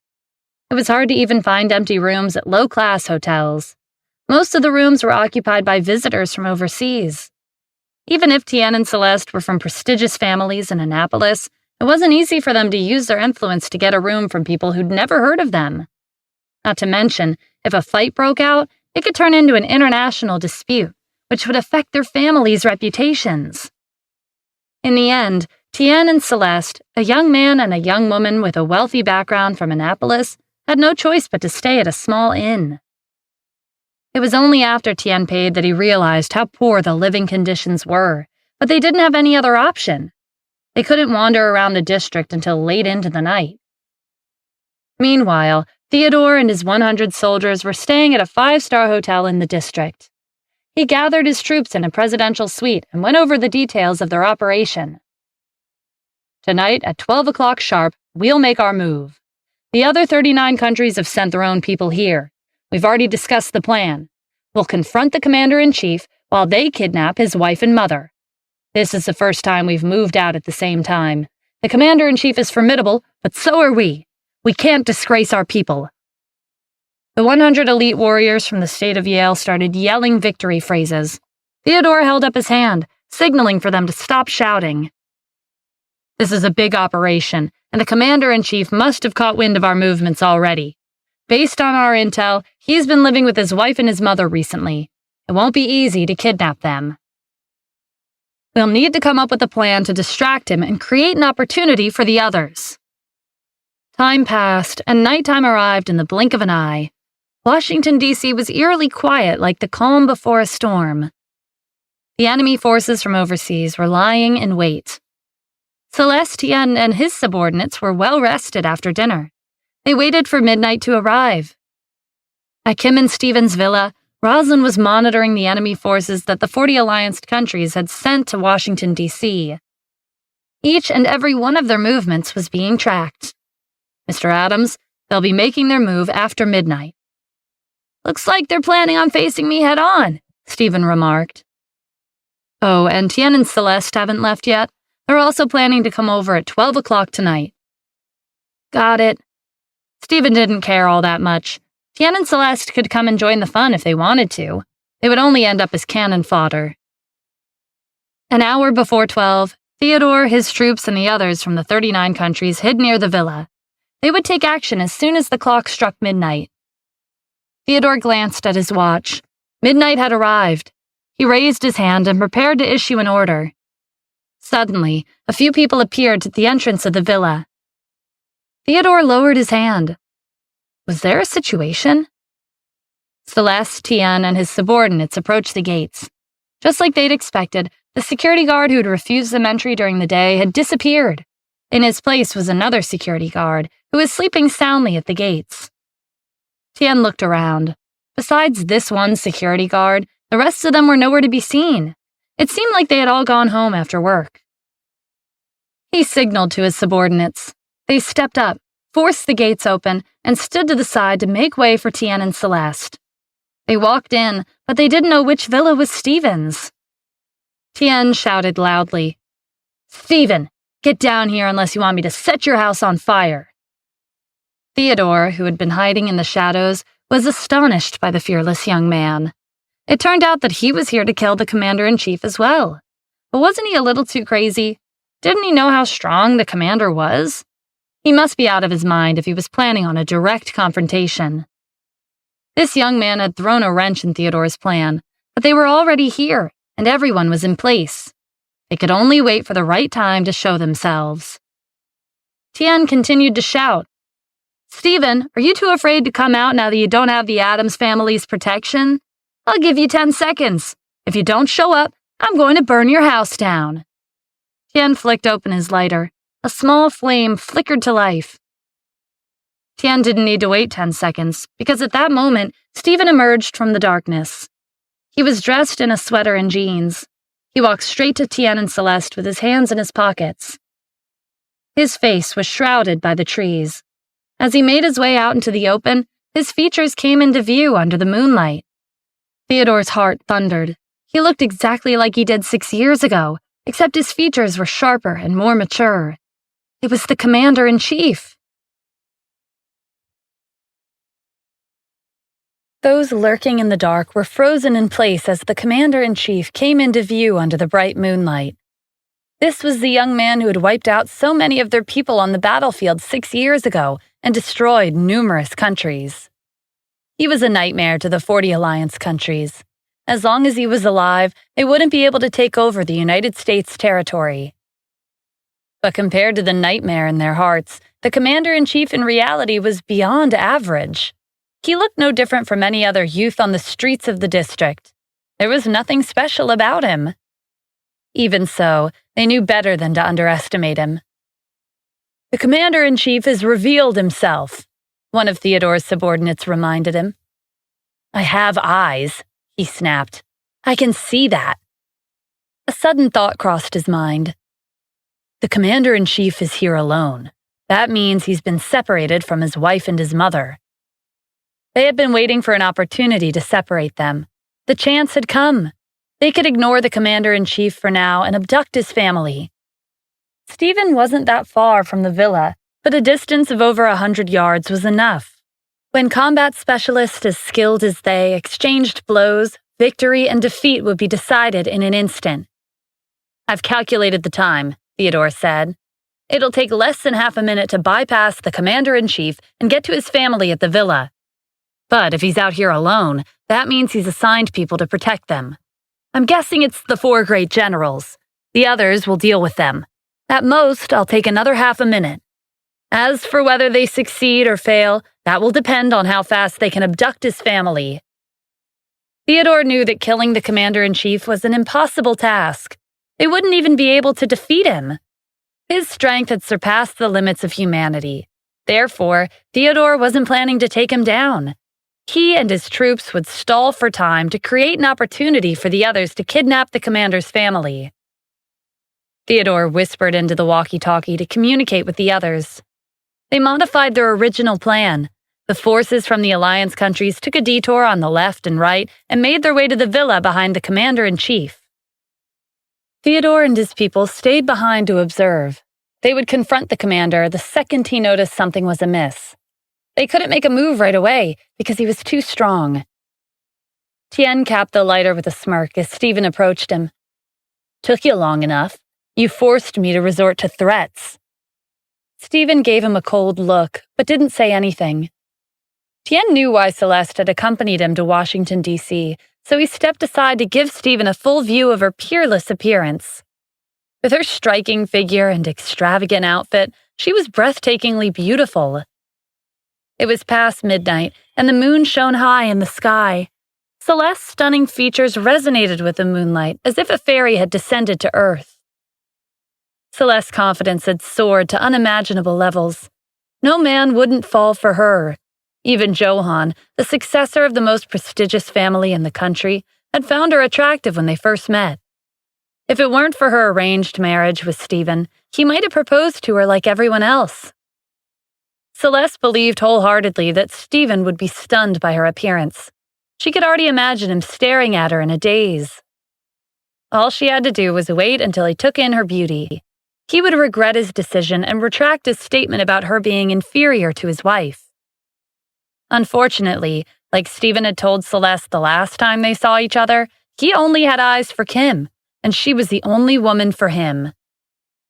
It was hard to even find empty rooms at low-class hotels. Most of the rooms were occupied by visitors from overseas. Even if Tian and Celeste were from prestigious families in Annapolis, it wasn't easy for them to use their influence to get a room from people who'd never heard of them. Not to mention, if a fight broke out, it could turn into an international dispute, which would affect their families' reputations. In the end, Tian and Celeste, a young man and a young woman with a wealthy background from Annapolis, had no choice but to stay at a small inn. It was only after Tian paid that he realized how poor the living conditions were, but they didn't have any other option. They couldn't wander around the district until late into the night. Meanwhile, Theodore and his 100 soldiers were staying at a 5-star hotel in the district. He gathered his troops in a presidential suite and went over the details of their operation. Tonight, at 12 o'clock sharp, we'll make our move. The other 39 countries have sent their own people here. We've already discussed the plan. We'll confront the commander-in-chief while they kidnap his wife and mother. This is the first time we've moved out at the same time. The commander-in-chief is formidable, but so are we. We can't disgrace our people. The 100 elite warriors from the state of Yale started yelling victory phrases. Theodore held up his hand, signaling for them to stop shouting. This is a big operation, and the commander-in-chief must have caught wind of our movements already. Based on our intel, he's been living with his wife and his mother recently. It won't be easy to kidnap them. We'll need to come up with a plan to distract him and create an opportunity for the others. Time passed, and nighttime arrived in the blink of an eye. Washington, D.C. was eerily quiet like the calm before a storm. The enemy forces from overseas were lying in wait. Celeste, Tian, and his subordinates were well rested after dinner. They waited for midnight to arrive. At Kim and Stephen's villa, Roslyn was monitoring the enemy forces that the 40 allianced countries had sent to Washington, D.C. Each and every one of their movements was being tracked. Mr. Addams, they'll be making their move after midnight. Looks like they're planning on facing me head-on, Stephen remarked. Oh, and Tian and Celeste haven't left yet. They're also planning to come over at 12 o'clock tonight. Got it. Stephen didn't care all that much. Tian and Celeste could come and join the fun if they wanted to. They would only end up as cannon fodder. An hour before 12, Theodore, his troops, and the others from the 39 countries hid near the villa. They would take action as soon as the clock struck midnight. Theodore glanced at his watch. Midnight had arrived. He raised his hand and prepared to issue an order. Suddenly, a few people appeared at the entrance of the villa. Theodore lowered his hand. Was there a situation? Celeste, Tian, and his subordinates approached the gates. Just like they'd expected, the security guard who had refused them entry during the day had disappeared. In his place was another security guard who was sleeping soundly at the gates. Tian looked around. Besides this one security guard, the rest of them were nowhere to be seen. It seemed like they had all gone home after work. He signaled to his subordinates. They stepped up, forced the gates open, and stood to the side to make way for Tian and Celeste. They walked in, but they didn't know which villa was Stephen's. Tian shouted loudly, "Stephen, get down here unless you want me to set your house on fire." Theodore, who had been hiding in the shadows, was astonished by the fearless young man. It turned out that he was here to kill the commander-in-chief as well. But wasn't he a little too crazy? Didn't he know how strong the commander was? He must be out of his mind if he was planning on a direct confrontation. This young man had thrown a wrench in Theodore's plan, but they were already here, and everyone was in place. They could only wait for the right time to show themselves. Tian continued to shout, "Stephen, are you too afraid to come out now that you don't have the Addams family's protection? I'll give you 10 seconds. If you don't show up, I'm going to burn your house down." Tian flicked open his lighter. A small flame flickered to life. Tian didn't need to wait 10 seconds, because at that moment, Stephen emerged from the darkness. He was dressed in a sweater and jeans. He walked straight to Tian and Celeste with his hands in his pockets. His face was shrouded by the trees. As he made his way out into the open, his features came into view under the moonlight. Theodore's heart thundered. He looked exactly like he did 6 years ago, except his features were sharper and more mature. It was the commander-in-chief. Those lurking in the dark were frozen in place as the commander-in-chief came into view under the bright moonlight. This was the young man who had wiped out so many of their people on the battlefield 6 years ago and destroyed numerous countries. He was a nightmare to the 40 Alliance countries. As long as he was alive, they wouldn't be able to take over the United States territory. But compared to the nightmare in their hearts, the commander-in-chief in reality was beyond average. He looked no different from any other youth on the streets of the district. There was nothing special about him. Even so, they knew better than to underestimate him. "The commander-in-chief has revealed himself," one of Theodore's subordinates reminded him. "I have eyes," he snapped. "I can see that." A sudden thought crossed his mind. The commander-in-chief is here alone. That means he's been separated from his wife and his mother. They had been waiting for an opportunity to separate them. The chance had come. They could ignore the commander-in-chief for now and abduct his family. Stephen wasn't that far from the villa, but a distance of over 100 yards was enough. When combat specialists as skilled as they exchanged blows, victory and defeat would be decided in an instant. "I've calculated the time," Theodore said. "It'll take less than half a minute to bypass the commander-in-chief and get to his family at the villa. But if he's out here alone, that means he's assigned people to protect them. I'm guessing it's the 4 great generals. The others will deal with them. At most, I'll take another half a minute. As for whether they succeed or fail, that will depend on how fast they can abduct his family." Theodore knew that killing the commander-in-chief was an impossible task. They wouldn't even be able to defeat him. His strength had surpassed the limits of humanity. Therefore, Theodore wasn't planning to take him down. He and his troops would stall for time to create an opportunity for the others to kidnap the commander's family. Theodore whispered into the walkie-talkie to communicate with the others. They modified their original plan. The forces from the Alliance countries took a detour on the left and right and made their way to the villa behind the commander-in-chief. Theodore and his people stayed behind to observe. They would confront the commander the second he noticed something was amiss. They couldn't make a move right away because he was too strong. Tian capped the lighter with a smirk as Stephen approached him. "Took you long enough. You forced me to resort to threats." Stephen gave him a cold look, but didn't say anything. Tian knew why Celeste had accompanied him to Washington, D.C., so he stepped aside to give Stephen a full view of her peerless appearance. With her striking figure and extravagant outfit, she was breathtakingly beautiful. It was past midnight, and the moon shone high in the sky. Celeste's stunning features resonated with the moonlight, as if a fairy had descended to Earth. Celeste's confidence had soared to unimaginable levels. No man wouldn't fall for her. Even Johann, the successor of the most prestigious family in the country, had found her attractive when they first met. If it weren't for her arranged marriage with Stephen, he might have proposed to her like everyone else. Celeste believed wholeheartedly that Stephen would be stunned by her appearance. She could already imagine him staring at her in a daze. All she had to do was wait until he took in her beauty. He would regret his decision and retract his statement about her being inferior to his wife. Unfortunately, like Stephen had told Celeste the last time they saw each other, he only had eyes for Kim, and she was the only woman for him.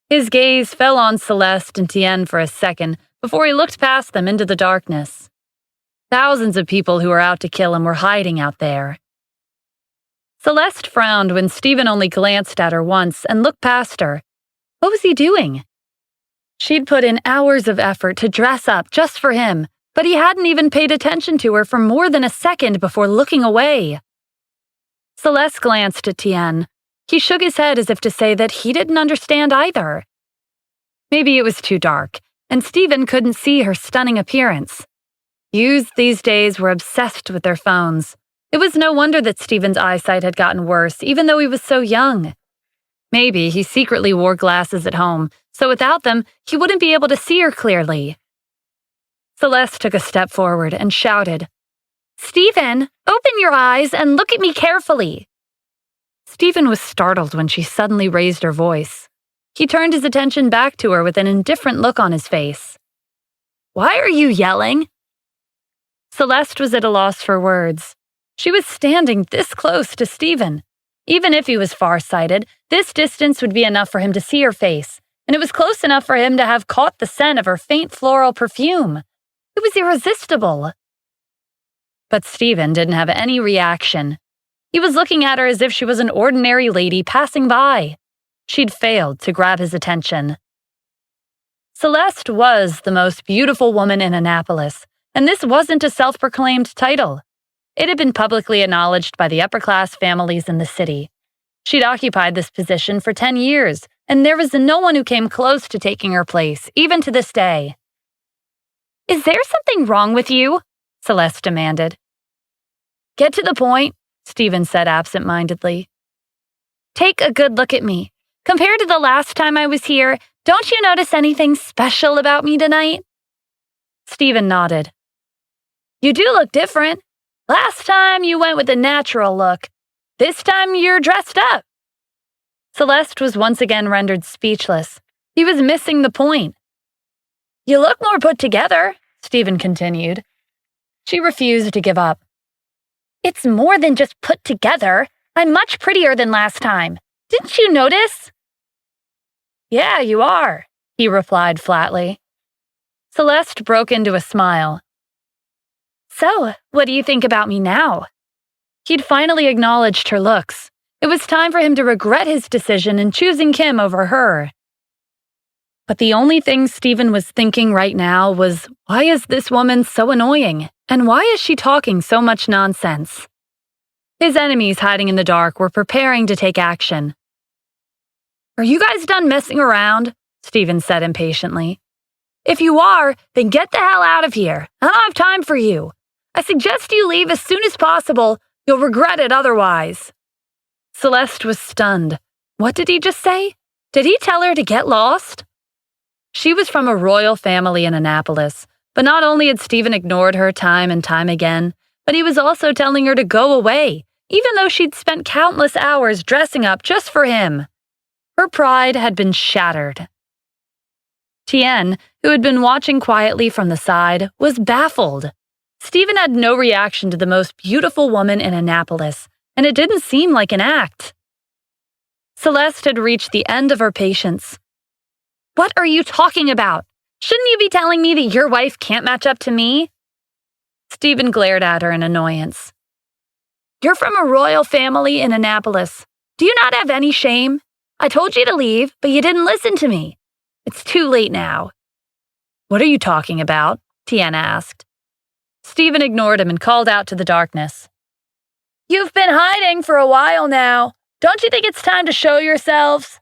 His gaze fell on Celeste and Tien for a second before he looked past them into the darkness. Thousands of people who were out to kill him were hiding out there. Celeste frowned when Stephen only glanced at her once and looked past her. What was he doing? She'd put in hours of effort to dress up just for him, but he hadn't even paid attention to her for more than a second before looking away. Celeste glanced at Tien. He shook his head as if to say that he didn't understand either. Maybe it was too dark, and Stephen couldn't see her stunning appearance. Youths these days were obsessed with their phones. It was no wonder that Stephen's eyesight had gotten worse, even though he was so young. Maybe he secretly wore glasses at home, so without them, he wouldn't be able to see her clearly. Celeste took a step forward and shouted, "Stephen, open your eyes and look at me carefully." Stephen was startled when she suddenly raised her voice. He turned his attention back to her with an indifferent look on his face. "Why are you yelling?" Celeste was at a loss for words. She was standing this close to Stephen. Even if he was far-sighted, this distance would be enough for him to see her face, and it was close enough for him to have caught the scent of her faint floral perfume. It was irresistible. But Stephen didn't have any reaction. He was looking at her as if she was an ordinary lady passing by. She'd failed to grab his attention. Celeste was the most beautiful woman in Annapolis, and this wasn't a self-proclaimed title. It had been publicly acknowledged by the upper-class families in the city. She'd occupied this position for 10 years, and there was no one who came close to taking her place, even to this day. "Is there something wrong with you?" Celeste demanded. "Get to the point," Stephen said absent-mindedly. "Take a good look at me. Compared to the last time I was here, don't you notice anything special about me tonight?" Stephen nodded. "You do look different. Last time you went with a natural look. This time you're dressed up." Celeste was once again rendered speechless. He was missing the point. "You look more put together," Stephen continued. She refused to give up. "It's more than just put together. I'm much prettier than last time. Didn't you notice?" "Yeah, you are," he replied flatly. Celeste broke into a smile. "So, what do you think about me now?" He'd finally acknowledged her looks. It was time for him to regret his decision in choosing Kim over her. But the only thing Stephen was thinking right now was, why is this woman so annoying? And why is she talking so much nonsense? His enemies hiding in the dark were preparing to take action. "Are you guys done messing around?" Stephen said impatiently. "If you are, then get the hell out of here. I don't have time for you. I suggest you leave as soon as possible. You'll regret it otherwise." Celeste was stunned. What did he just say? Did he tell her to get lost? She was from a royal family in Annapolis, but not only had Stephen ignored her time and time again, but he was also telling her to go away, even though she'd spent countless hours dressing up just for him. Her pride had been shattered. Tien, who had been watching quietly from the side, was baffled. Stephen had no reaction to the most beautiful woman in Annapolis, and it didn't seem like an act. Celeste had reached the end of her patience. "What are you talking about? Shouldn't you be telling me that your wife can't match up to me?" Stephen glared at her in annoyance. "You're from a royal family in Annapolis. Do you not have any shame? I told you to leave, but you didn't listen to me. It's too late now." "What are you talking about?" Tien asked. Stephen ignored him and called out to the darkness. "You've been hiding for a while now. Don't you think it's time to show yourselves?"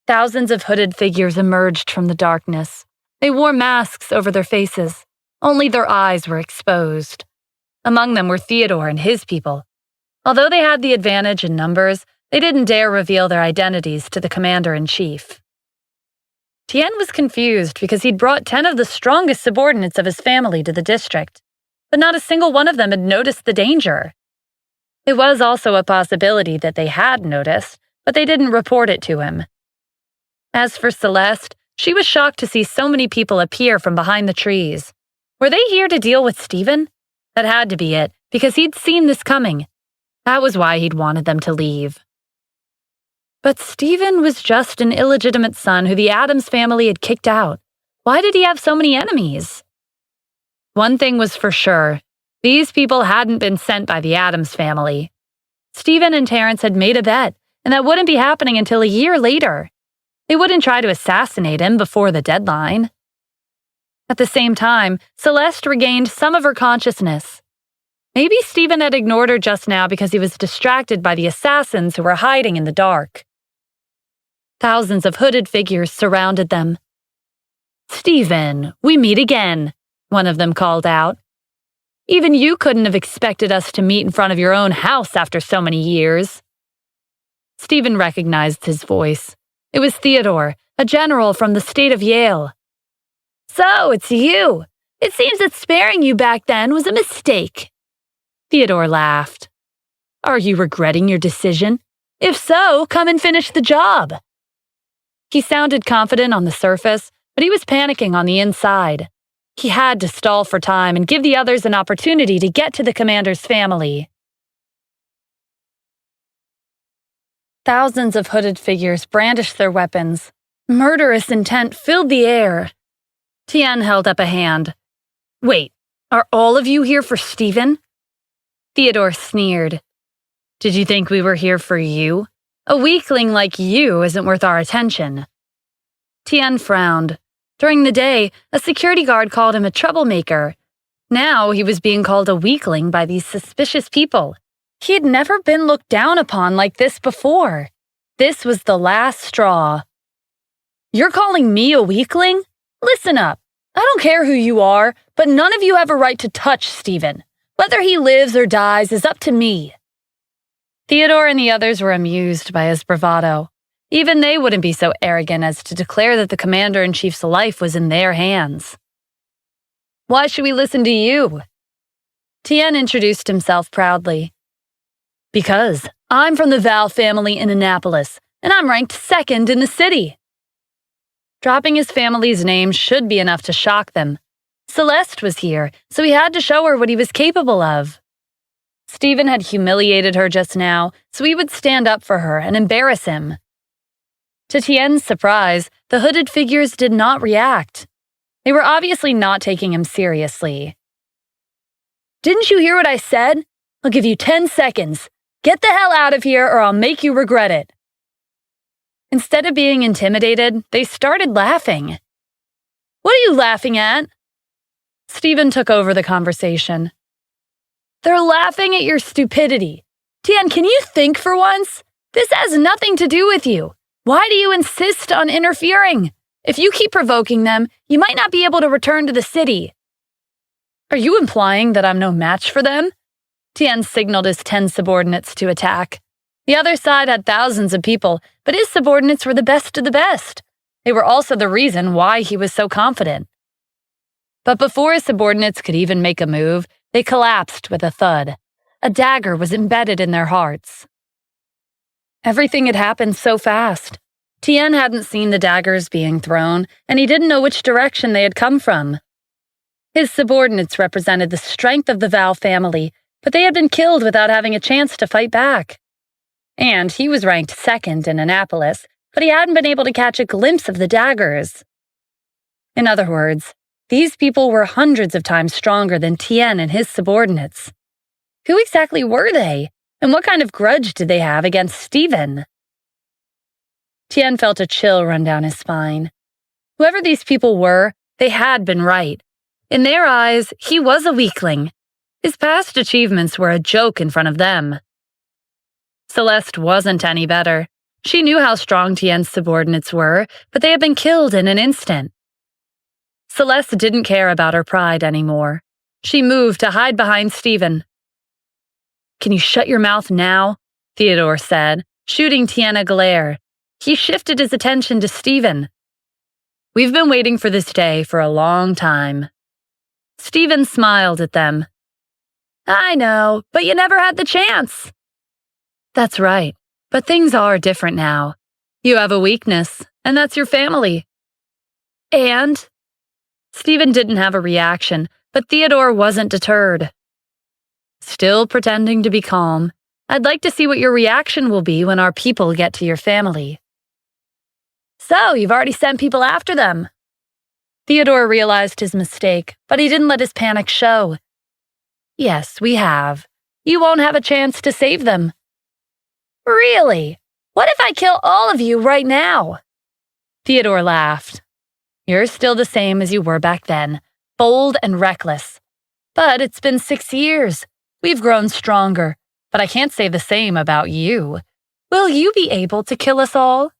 Thousands of hooded figures emerged from the darkness. They wore masks over their faces. Only their eyes were exposed. Among them were Theodore and his people. Although they had the advantage in numbers, they didn't dare reveal their identities to the commander-in-chief. Tien was confused because he'd brought 10 of the strongest subordinates of his family to the district, but not a single one of them had noticed the danger. It was also a possibility that they had noticed, but they didn't report it to him. As for Celeste, she was shocked to see so many people appear from behind the trees. Were they here to deal with Stephen? That had to be it, because he'd seen this coming. That was why he'd wanted them to leave. But Stephen was just an illegitimate son who the Addams family had kicked out. Why did he have so many enemies? One thing was for sure. These people hadn't been sent by the Addams family. Stephen and Terrence had made a bet, and that wouldn't be happening until a year later. They wouldn't try to assassinate him before the deadline. At the same time, Celeste regained some of her consciousness. Maybe Stephen had ignored her just now because he was distracted by the assassins who were hiding in the dark. Thousands of hooded figures surrounded them. "Stephen, we meet again," one of them called out. "Even you couldn't have expected us to meet in front of your own house after so many years." Stephen recognized his voice. It was Theodore, a general from the state of Yale. "So, it's you. It seems that sparing you back then was a mistake." Theodore laughed. "Are you regretting your decision? If so, come and finish the job." He sounded confident on the surface, but he was panicking on the inside. He had to stall for time and give the others an opportunity to get to the commander's family. Thousands of hooded figures brandished their weapons. Murderous intent filled the air. Tien held up a hand. "Wait, are all of you here for Stephen?" Theodore sneered. "Did you think we were here for you? A weakling like you isn't worth our attention." Tien frowned. During the day, a security guard called him a troublemaker. Now he was being called a weakling by these suspicious people. He had never been looked down upon like this before. This was the last straw. "You're calling me a weakling? Listen up. I don't care who you are, but none of you have a right to touch Stephen. Whether he lives or dies is up to me." Theodore and the others were amused by his bravado. Even they wouldn't be so arrogant as to declare that the commander-in-chief's life was in their hands. "Why should we listen to you?" Tien introduced himself proudly. "Because I'm from the Val family in Annapolis, and I'm ranked second in the city." Dropping his family's name should be enough to shock them. Celeste was here, so he had to show her what he was capable of. Stephen had humiliated her just now, so he would stand up for her and embarrass him. To Tien's surprise, the hooded figures did not react. They were obviously not taking him seriously. "Didn't you hear what I said? I'll give you 10 seconds. Get the hell out of here or I'll make you regret it." Instead of being intimidated, they started laughing. "What are you laughing at?" Stephen took over the conversation. "They're laughing at your stupidity. Tien, can you think for once? This has nothing to do with you. Why do you insist on interfering? If you keep provoking them, you might not be able to return to the city." "Are you implying that I'm no match for them?" Tien signaled his 10 subordinates to attack. The other side had thousands of people, but his subordinates were the best of the best. They were also the reason why he was so confident. But before his subordinates could even make a move, they collapsed with a thud. A dagger was embedded in their hearts. Everything had happened so fast. Tien hadn't seen the daggers being thrown, and he didn't know which direction they had come from. His subordinates represented the strength of the Val family, but they had been killed without having a chance to fight back. And he was ranked second in Annapolis, but he hadn't been able to catch a glimpse of the daggers. In other words, these people were hundreds of times stronger than Tien and his subordinates. Who exactly were they? And what kind of grudge did they have against Stephen? Tien felt a chill run down his spine. Whoever these people were, they had been right. In their eyes, he was a weakling. His past achievements were a joke in front of them. Celeste wasn't any better. She knew how strong Tien's subordinates were, but they had been killed in an instant. Celeste didn't care about her pride anymore. She moved to hide behind Stephen. "Can you shut your mouth now?" Theodore said, shooting Tien a glare. He shifted his attention to Stephen. "We've been waiting for this day for a long time." Stephen smiled at them. "I know, but you never had the chance." "That's right, but things are different now. You have a weakness, and that's your family." "And?" Stephen didn't have a reaction, but Theodore wasn't deterred. "Still pretending to be calm. I'd like to see what your reaction will be when our people get to your family." "So, you've already sent people after them?" Theodore realized his mistake, but he didn't let his panic show. "Yes, we have. You won't have a chance to save them." "Really? What if I kill all of you right now?" Theodore laughed. "You're still the same as you were back then, bold and reckless. But it's been 6 years. We've grown stronger, but I can't say the same about you. Will you be able to kill us all?"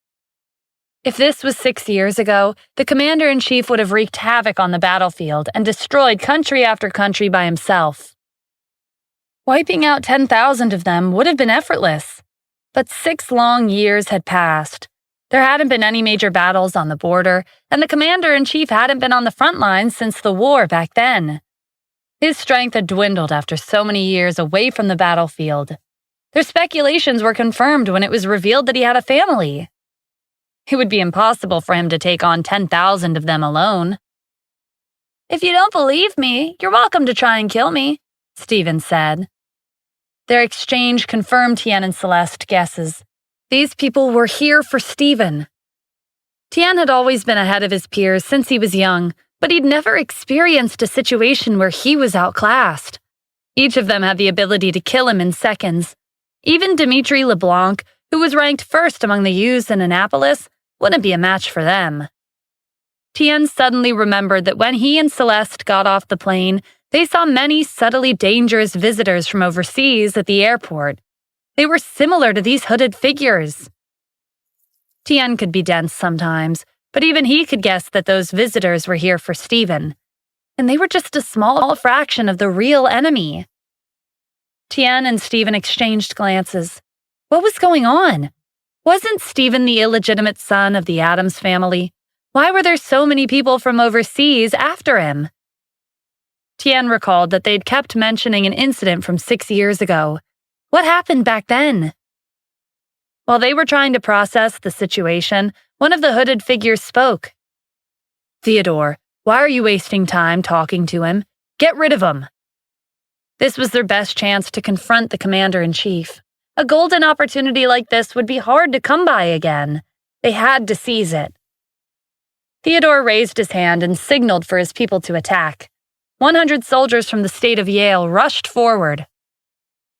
If this was 6 years ago, the commander-in-chief would have wreaked havoc on the battlefield and destroyed country after country by himself. Wiping out 10,000 of them would have been effortless. But 6 long years had passed. There hadn't been any major battles on the border, and the commander-in-chief hadn't been on the front lines since the war back then. His strength had dwindled after so many years away from the battlefield. Their speculations were confirmed when it was revealed that he had a family. It would be impossible for him to take on 10,000 of them alone. "If you don't believe me, you're welcome to try and kill me," Stephen said. Their exchange confirmed Tien and Celeste's guesses. These people were here for Stephen. Tien had always been ahead of his peers since he was young, but he'd never experienced a situation where he was outclassed. Each of them had the ability to kill him in seconds. Even Dimitri LeBlanc, who was ranked first among the youths in Annapolis, wouldn't be a match for them. Tien suddenly remembered that when he and Celeste got off the plane, they saw many subtly dangerous visitors from overseas at the airport. They were similar to these hooded figures. Tien could be dense sometimes, but even he could guess that those visitors were here for Stephen. And they were just a small fraction of the real enemy. Tien and Stephen exchanged glances. What was going on? Wasn't Stephen the illegitimate son of the Addams family? Why were there so many people from overseas after him? Tien recalled that they'd kept mentioning an incident from 6 years ago. What happened back then? While they were trying to process the situation, one of the hooded figures spoke. "Theodore, why are you wasting time talking to him? Get rid of him." This was their best chance to confront the commander-in-chief. A golden opportunity like this would be hard to come by again. They had to seize it. Theodore raised his hand and signaled for his people to attack. 100 soldiers from the state of Yale rushed forward.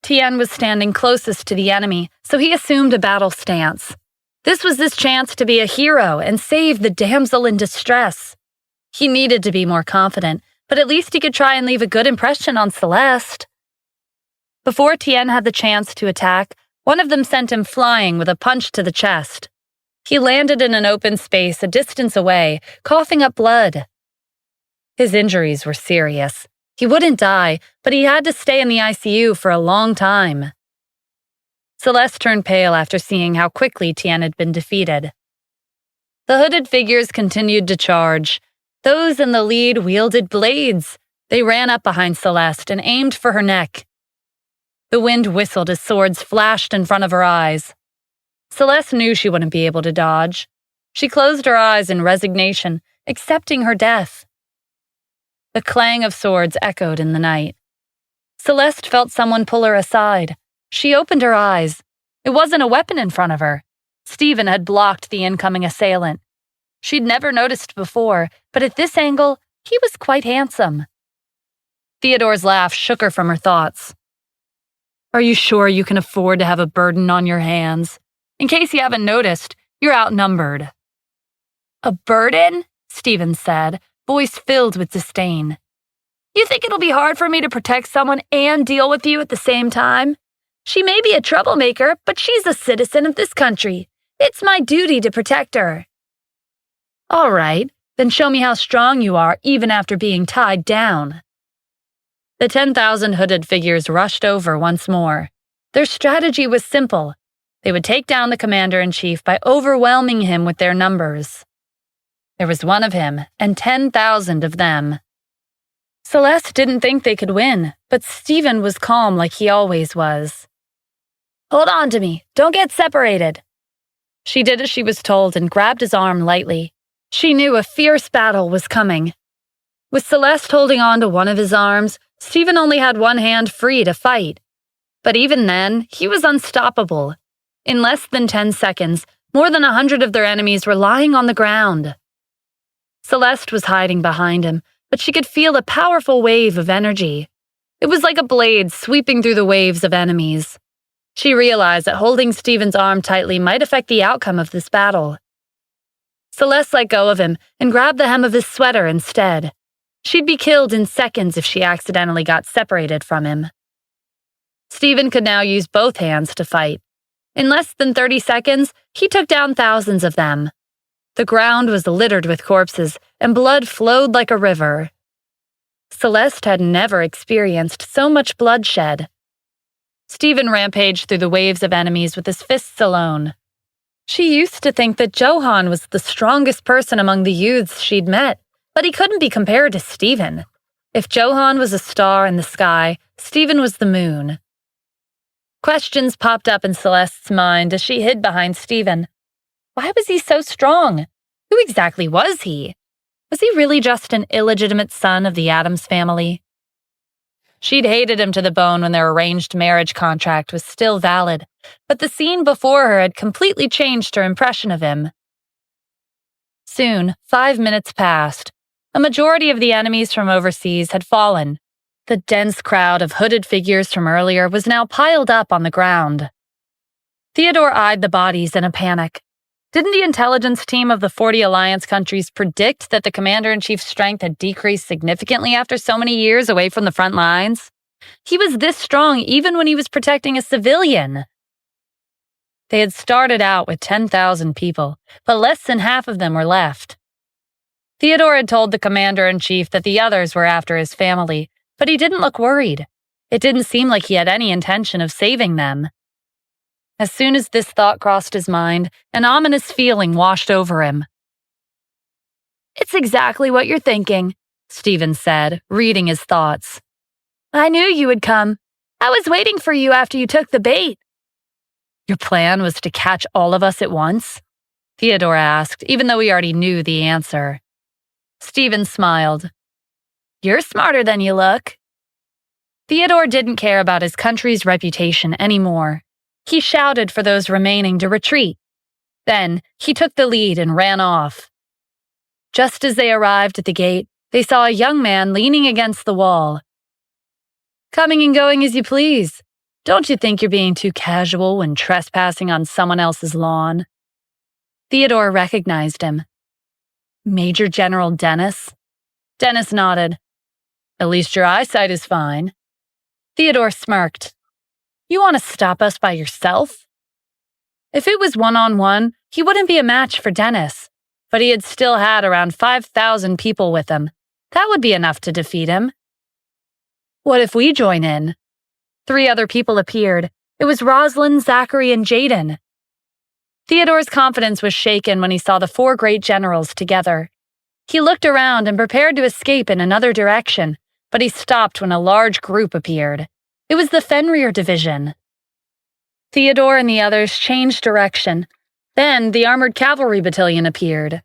Tien was standing closest to the enemy, so he assumed a battle stance. This was his chance to be a hero and save the damsel in distress. He needed to be more confident, but at least he could try and leave a good impression on Celeste. Before Tien had the chance to attack, one of them sent him flying with a punch to the chest. He landed in an open space a distance away, coughing up blood. His injuries were serious. He wouldn't die, but he had to stay in the ICU for a long time. Celeste turned pale after seeing how quickly Tien had been defeated. The hooded figures continued to charge. Those in the lead wielded blades. They ran up behind Celeste and aimed for her neck. The wind whistled as swords flashed in front of her eyes. Celeste knew she wouldn't be able to dodge. She closed her eyes in resignation, accepting her death. The clang of swords echoed in the night. Celeste felt someone pull her aside. She opened her eyes. It wasn't a weapon in front of her. Stephen had blocked the incoming assailant. She'd never noticed before, but at this angle, he was quite handsome. Theodore's laugh shook her from her thoughts. "Are you sure you can afford to have a burden on your hands? In case you haven't noticed, you're outnumbered." "A burden?" Stephen said, voice filled with disdain. "You think it'll be hard for me to protect someone and deal with you at the same time? She may be a troublemaker, but she's a citizen of this country, It's my duty to protect her." "All right, then show me how strong you are even after being tied down." The 10,000 hooded figures rushed over once more. Their strategy was simple. They would take down the commander-in-chief by overwhelming him with their numbers. There was one of him and 10,000 of them. Celeste didn't think they could win, but Stephen was calm like he always was. "Hold on to me. Don't get separated." She did as she was told and grabbed his arm lightly. She knew a fierce battle was coming. With Celeste holding on to one of his arms, Stephen only had one hand free to fight. But even then, he was unstoppable. In less than 10 seconds, more than 100 of their enemies were lying on the ground. Celeste was hiding behind him, but she could feel a powerful wave of energy. It was like a blade sweeping through the waves of enemies. She realized that holding Stephen's arm tightly might affect the outcome of this battle. Celeste let go of him and grabbed the hem of his sweater instead. She'd be killed in seconds if she accidentally got separated from him. Stephen could now use both hands to fight. In less than 30 seconds, he took down thousands of them. The ground was littered with corpses, and blood flowed like a river. Celeste had never experienced so much bloodshed. Stephen rampaged through the waves of enemies with his fists alone. She used to think that Johann was the strongest person among the youths she'd met, but he couldn't be compared to Stephen. If Johann was a star in the sky, Stephen was the moon. Questions popped up in Celeste's mind as she hid behind Stephen. Why was he so strong? Who exactly was he? Was he really just an illegitimate son of the Addams family? She'd hated him to the bone when their arranged marriage contract was still valid, but the scene before her had completely changed her impression of him. Soon, 5 minutes passed. A majority of the enemies from overseas had fallen. The dense crowd of hooded figures from earlier was now piled up on the ground. Theodore eyed the bodies in a panic. Didn't the intelligence team of the 40 alliance countries predict that the commander-in-chief's strength had decreased significantly after so many years away from the front lines? He was this strong even when he was protecting a civilian. They had started out with 10,000 people, but less than half of them were left. Theodore had told the commander-in-chief that the others were after his family, but he didn't look worried. It didn't seem like he had any intention of saving them. As soon as this thought crossed his mind, an ominous feeling washed over him. "It's exactly what you're thinking," Stephen said, reading his thoughts. "I knew you would come. I was waiting for you after you took the bait." "Your plan was to catch all of us at once?" Theodore asked, even though he already knew the answer. Stephen smiled. "You're smarter than you look." Theodore didn't care about his country's reputation anymore. He shouted for those remaining to retreat. Then, he took the lead and ran off. Just as they arrived at the gate, they saw a young man leaning against the wall. "Coming and going as you please. Don't you think you're being too casual when trespassing on someone else's lawn?" Theodore recognized him. "Major General Dennis?" Dennis nodded. "At least your eyesight is fine." Theodore smirked. "You want to stop us by yourself?" If it was one-on-one, he wouldn't be a match for Dennis, but he had still had around 5,000 people with him. That would be enough to defeat him. "What if we join in?" 3 other people appeared. It was Rosalind, Zachary, and Jaden. Theodore's confidence was shaken when he saw the 4 great generals together. He looked around and prepared to escape in another direction, but he stopped when a large group appeared. It was the Fenrir division. Theodore and the others changed direction. Then the armored cavalry battalion appeared.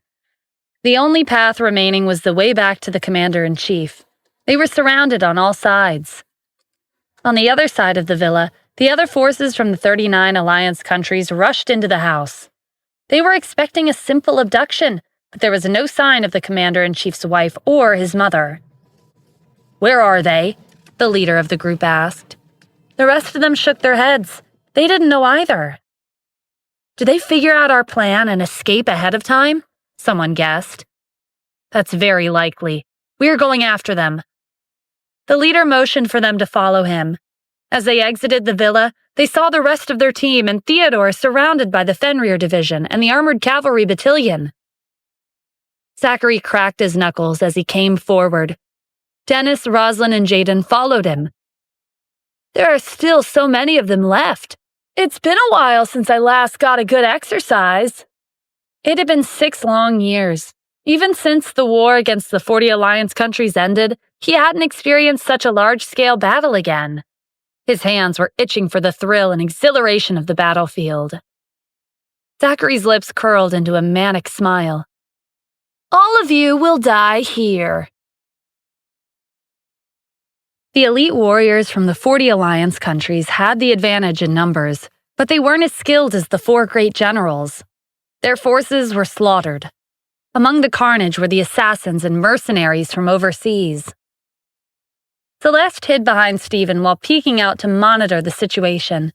The only path remaining was the way back to the commander-in-chief. They were surrounded on all sides. On the other side of the villa, the other forces from the 39 alliance countries rushed into the house. They were expecting a simple abduction, but there was no sign of the commander-in-chief's wife or his mother. "Where are they?" the leader of the group asked. The rest of them shook their heads. They didn't know either. "Did they figure out our plan and escape ahead of time?" someone guessed. "That's very likely. We're going after them." The leader motioned for them to follow him. As they exited the villa, they saw the rest of their team and Theodore surrounded by the Fenrir Division and the Armored Cavalry Battalion. Zachary cracked his knuckles as he came forward. Dennis, Roslyn, and Jaden followed him. There are still so many of them left. It's been a while since I last got a good exercise. It had been 6 long years. Even since the war against the 40 Alliance countries ended, he hadn't experienced such a large-scale battle again. His hands were itching for the thrill and exhilaration of the battlefield. Zachary's lips curled into a manic smile. All of you will die here. The elite warriors from the 40 Alliance countries had the advantage in numbers, but they weren't as skilled as the 4 great generals. Their forces were slaughtered. Among the carnage were the assassins and mercenaries from overseas. Celeste hid behind Stephen while peeking out to monitor the situation.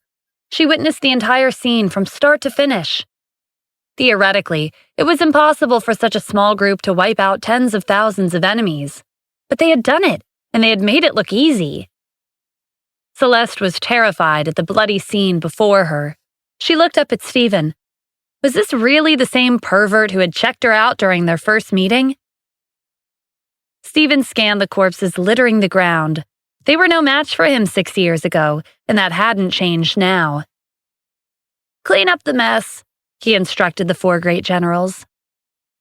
She witnessed the entire scene from start to finish. Theoretically, it was impossible for such a small group to wipe out tens of thousands of enemies. But they had done it, and they had made it look easy. Celeste was terrified at the bloody scene before her. She looked up at Stephen. Was this really the same pervert who had checked her out during their first meeting? Stephen scanned the corpses littering the ground. They were no match for him 6 years ago, and that hadn't changed now. Clean up the mess, he instructed the 4 great generals.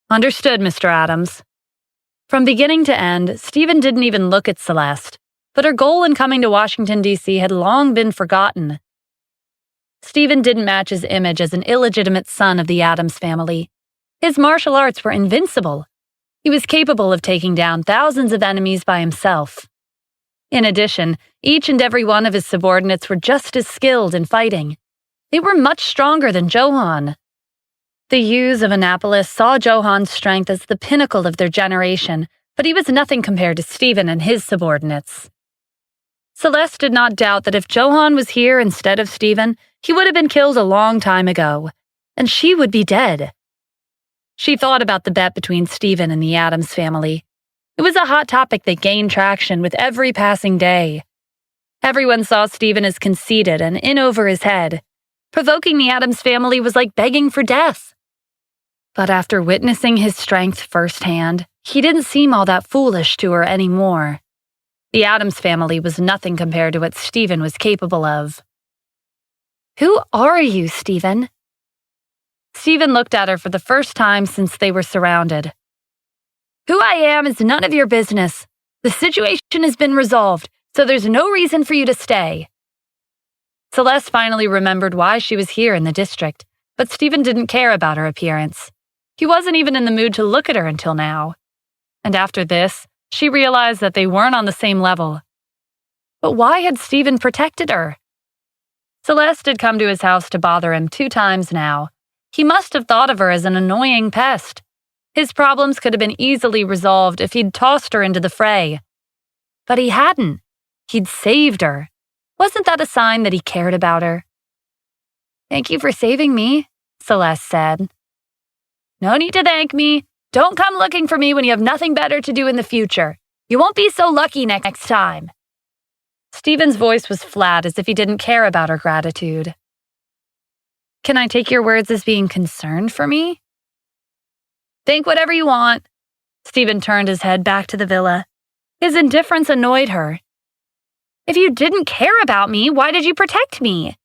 Understood, Mr. Adams. From beginning to end, Stephen didn't even look at Celeste, but her goal in coming to Washington, D.C. had long been forgotten. Stephen didn't match his image as an illegitimate son of the Adams family. His martial arts were invincible. He was capable of taking down thousands of enemies by himself. In addition, each and every one of his subordinates were just as skilled in fighting. They were much stronger than Johann. The youths of Annapolis saw Johann's strength as the pinnacle of their generation, but he was nothing compared to Stephen and his subordinates. Celeste did not doubt that if Johann was here instead of Stephen, he would have been killed a long time ago, and she would be dead. She thought about the bet between Stephen and the Adams family. It was a hot topic that gained traction with every passing day. Everyone saw Stephen as conceited and in over his head. Provoking the Adams family was like begging for death. But after witnessing his strength firsthand, he didn't seem all that foolish to her anymore. The Adams family was nothing compared to what Stephen was capable of. Who are you, Stephen? Stephen looked at her for the first time since they were surrounded. Who I am is none of your business. The situation has been resolved, so there's no reason for you to stay. Celeste finally remembered why she was here in the district, but Stephen didn't care about her appearance. He wasn't even in the mood to look at her until now. And after this, she realized that they weren't on the same level. But why had Stephen protected her? Celeste had come to his house to bother him 2 times now. He must have thought of her as an annoying pest. His problems could have been easily resolved if he'd tossed her into the fray. But he hadn't. He'd saved her. Wasn't that a sign that he cared about her? Thank you for saving me, Celeste said. No need to thank me. Don't come looking for me when you have nothing better to do in the future. You won't be so lucky next time. Stephen's voice was flat as if he didn't care about her gratitude. Can I take your words as being concerned for me? Think whatever you want. Stephen turned his head back to the villa. His indifference annoyed her. If you didn't care about me, why did you protect me?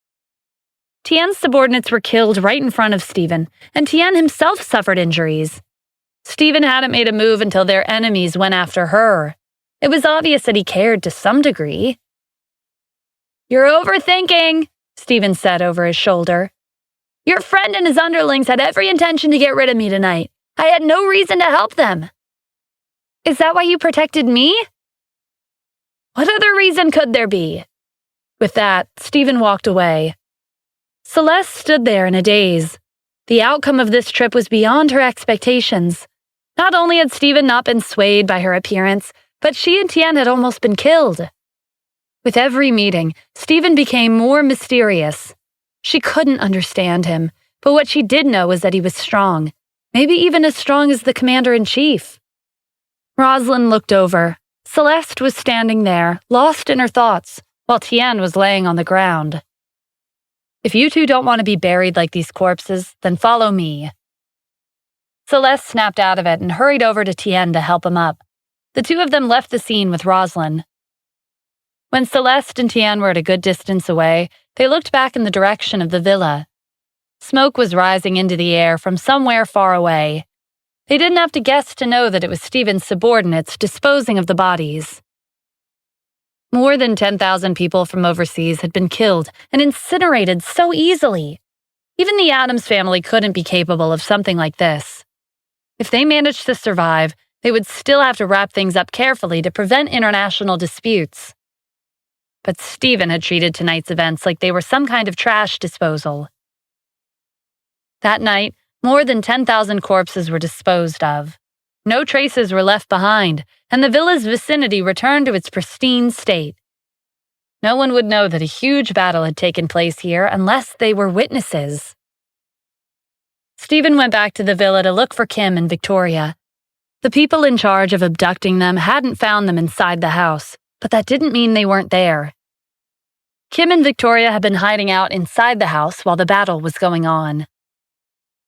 Tien's subordinates were killed right in front of Stephen, and Tien himself suffered injuries. Stephen hadn't made a move until their enemies went after her. It was obvious that he cared to some degree. You're overthinking, Stephen said over his shoulder. Your friend and his underlings had every intention to get rid of me tonight. I had no reason to help them. Is that why you protected me? What other reason could there be? With that, Stephen walked away. Celeste stood there in a daze. The outcome of this trip was beyond her expectations. Not only had Stephen not been swayed by her appearance, but she and Tien had almost been killed. With every meeting, Stephen became more mysterious. She couldn't understand him, but what she did know was that he was strong, maybe even as strong as the commander-in-chief. Rosalind looked over. Celeste was standing there, lost in her thoughts, while Tien was laying on the ground. "If you two don't want to be buried like these corpses, then follow me." Celeste snapped out of it and hurried over to Tien to help him up. The two of them left the scene with Rosalind. When Celeste and Tien were at a good distance away, they looked back in the direction of the villa. Smoke was rising into the air from somewhere far away. They didn't have to guess to know that it was Stephen's subordinates disposing of the bodies. More than 10,000 people from overseas had been killed and incinerated so easily. Even the Addams family couldn't be capable of something like this. If they managed to survive, they would still have to wrap things up carefully to prevent international disputes. But Stephen had treated tonight's events like they were some kind of trash disposal. That night, more than 10,000 corpses were disposed of. No traces were left behind, and the villa's vicinity returned to its pristine state. No one would know that a huge battle had taken place here unless they were witnesses. Stephen went back to the villa to look for Kim and Victoria. The people in charge of abducting them hadn't found them inside the house, but that didn't mean they weren't there. Kim and Victoria had been hiding out inside the house while the battle was going on.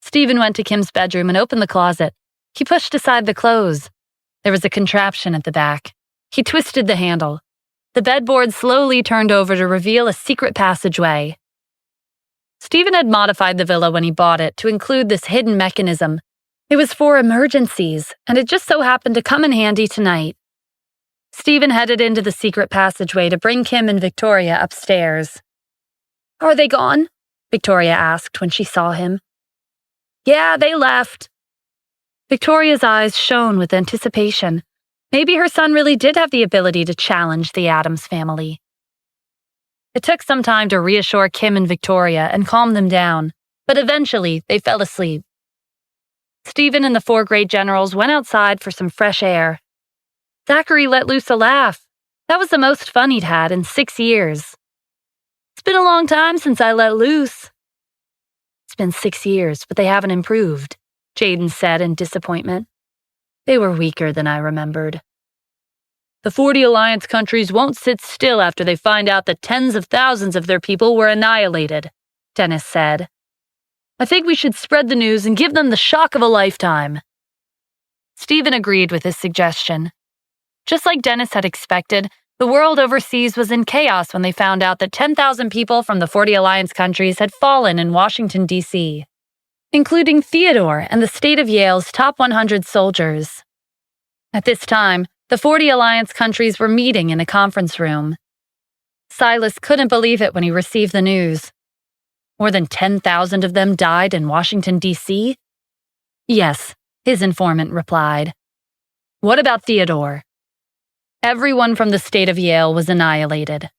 Stephen went to Kim's bedroom and opened the closet. He pushed aside the clothes. There was a contraption at the back. He twisted the handle. The bedboard slowly turned over to reveal a secret passageway. Stephen had modified the villa when he bought it to include this hidden mechanism. It was for emergencies, and it just so happened to come in handy tonight. Stephen headed into the secret passageway to bring Kim and Victoria upstairs. "Are they gone?" Victoria asked when she saw him. "Yeah, they left." Victoria's eyes shone with anticipation. Maybe her son really did have the ability to challenge the Addams family. It took some time to reassure Kim and Victoria and calm them down, but eventually they fell asleep. Stephen and the four great generals went outside for some fresh air. Zachary let loose a laugh. That was the most fun he'd had in 6 years. "It's been a long time since I let loose." "It's been 6 years, but they haven't improved," Jaden said in disappointment. "They were weaker than I remembered." "The 40 Alliance countries won't sit still after they find out that tens of thousands of their people were annihilated," Dennis said. "I think we should spread the news and give them the shock of a lifetime." Stephen agreed with his suggestion. Just like Dennis had expected, the world overseas was in chaos when they found out that 10,000 people from the 40 Alliance countries had fallen in Washington, D.C., including Theodore and the state of Yale's top 100 soldiers. At this time, the 40 Alliance countries were meeting in a conference room. Silas couldn't believe it when he received the news. More than 10,000 of them died in Washington, D.C.? "Yes," his informant replied. "What about Theodore?" Everyone from the state of Yale was annihilated.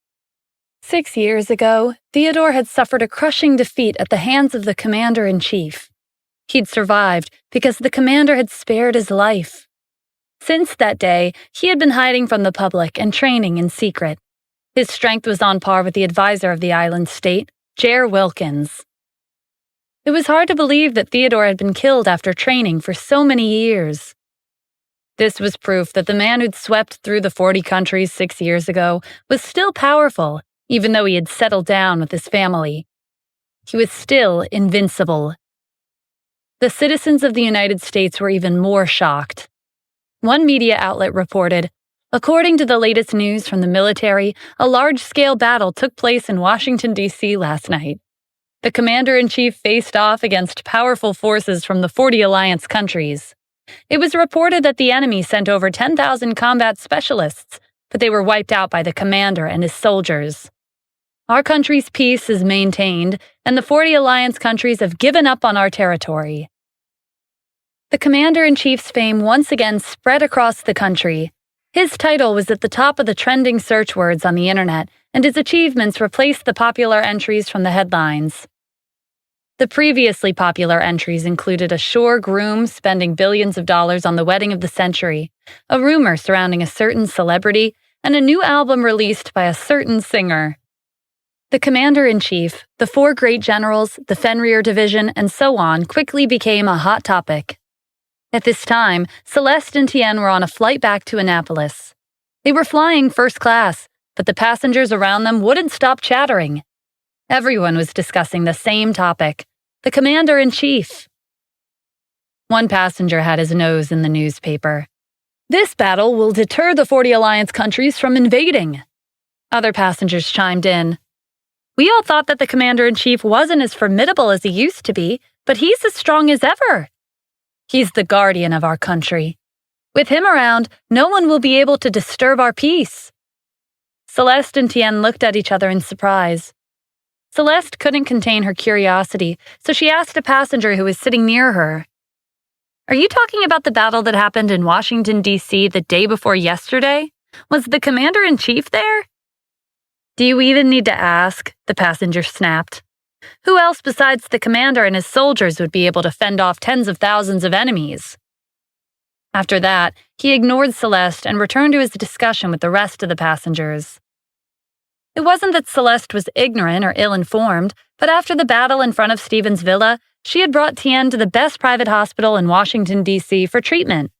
6 years ago, Theodore had suffered a crushing defeat at the hands of the commander-in-chief. He'd survived because the commander had spared his life. Since that day, he had been hiding from the public and training in secret. His strength was on par with the advisor of the island state, Jer Wilkins. It was hard to believe that Theodore had been killed after training for so many years. This was proof that the man who'd swept through the 40 countries 6 years ago was still powerful, even though he had settled down with his family. He was still invincible. The citizens of the United States were even more shocked. One media outlet reported, "According to the latest news from the military, a large-scale battle took place in Washington, D.C. last night. The commander-in-chief faced off against powerful forces from the 40 Alliance countries. It was reported that the enemy sent over 10,000 combat specialists, but they were wiped out by the commander and his soldiers. Our country's peace is maintained, and the 40 Alliance countries have given up on our territory." The commander-in-chief's fame once again spread across the country. His title was at the top of the trending search words on the internet, and his achievements replaced the popular entries from the headlines. The previously popular entries included a sure groom spending billions of dollars on the wedding of the century, a rumor surrounding a certain celebrity, and a new album released by a certain singer. The commander-in-chief, the four great generals, the Fenrir division, and so on quickly became a hot topic. At this time, Celeste and Tien were on a flight back to Annapolis. They were flying first class, but the passengers around them wouldn't stop chattering. Everyone was discussing the same topic: the commander-in-chief. One passenger had his nose in the newspaper. "This battle will deter the 40 Alliance countries from invading." Other passengers chimed in. "We all thought that the commander-in-chief wasn't as formidable as he used to be, but he's as strong as ever. He's the guardian of our country. With him around, no one will be able to disturb our peace." Celeste and Tien looked at each other in surprise. Celeste couldn't contain her curiosity, so she asked a passenger who was sitting near her, "Are you talking about the battle that happened in Washington, D.C. the day before yesterday? Was the commander-in-chief there?" "Do you even need to ask?" the passenger snapped. "Who else besides the commander and his soldiers would be able to fend off tens of thousands of enemies?" After that, he ignored Celeste and returned to his discussion with the rest of the passengers. It wasn't that Celeste was ignorant or ill-informed, but after the battle in front of Stephen's villa, she had brought Tien to the best private hospital in Washington, D.C. for treatment.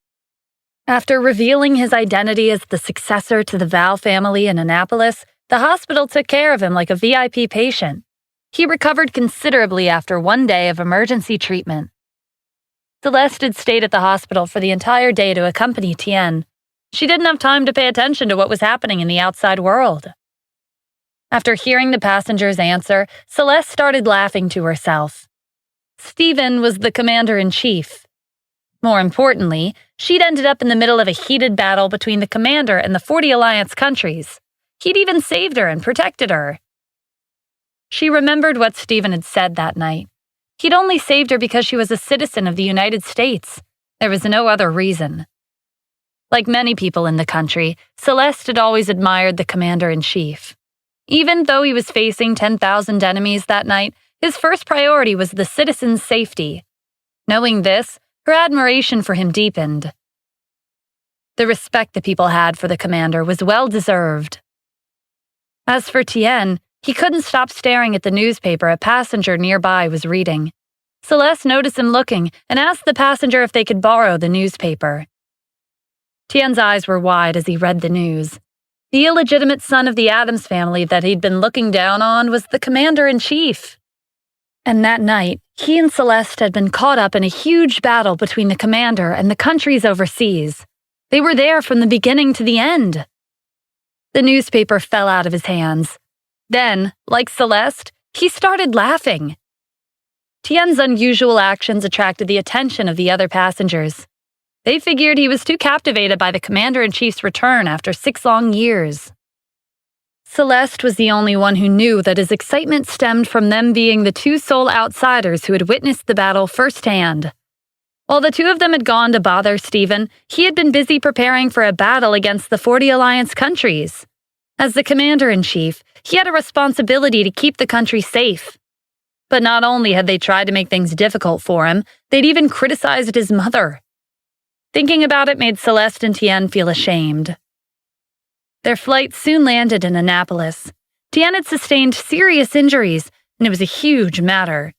After revealing his identity as the successor to the Val family in Annapolis, the hospital took care of him like a VIP patient. He recovered considerably after one day of emergency treatment. Celeste had stayed at the hospital for the entire day to accompany Tien. She didn't have time to pay attention to what was happening in the outside world. After hearing the passenger's answer, Celeste started laughing to herself. Stephen was the commander-in-chief. More importantly, she'd ended up in the middle of a heated battle between the commander and the 40 Alliance countries. He'd even saved her and protected her. She remembered what Stephen had said that night. He'd only saved her because she was a citizen of the United States. There was no other reason. Like many people in the country, Celeste had always admired the commander-in-chief. Even though he was facing 10,000 enemies that night, his first priority was the citizens' safety. Knowing this, her admiration for him deepened. The respect the people had for the commander was well-deserved. As for Tien, he couldn't stop staring at the newspaper a passenger nearby was reading. Celeste noticed him looking and asked the passenger if they could borrow the newspaper. Tien's eyes were wide as he read the news. The illegitimate son of the Addams family that he'd been looking down on was the commander-in-chief. And that night, he and Celeste had been caught up in a huge battle between the commander and the countries overseas. They were there from the beginning to the end. The newspaper fell out of his hands. Then, like Celeste, he started laughing. Tien's unusual actions attracted the attention of the other passengers. They figured he was too captivated by the commander-in-chief's return after 6 long years. Celeste was the only one who knew that his excitement stemmed from them being the 2 sole outsiders who had witnessed the battle firsthand. While the 2 of them had gone to bother Stephen, he had been busy preparing for a battle against the 40 Alliance countries. As the commander-in-chief, he had a responsibility to keep the country safe. But not only had they tried to make things difficult for him, they'd even criticized his mother. Thinking about it made Celeste and Tien feel ashamed. Their flight soon landed in Annapolis. Tien had sustained serious injuries, and it was a huge matter.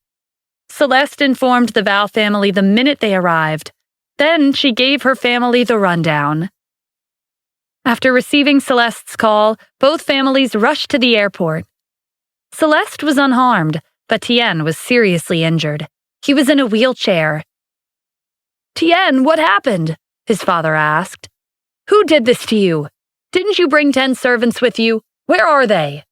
Celeste informed the Val family the minute they arrived. Then she gave her family the rundown. After receiving Celeste's call, both families rushed to the airport. Celeste was unharmed, but Tien was seriously injured. He was in a wheelchair. "Tien, what happened?" his father asked. "Who did this to you? Didn't you bring 10 servants with you? Where are they?"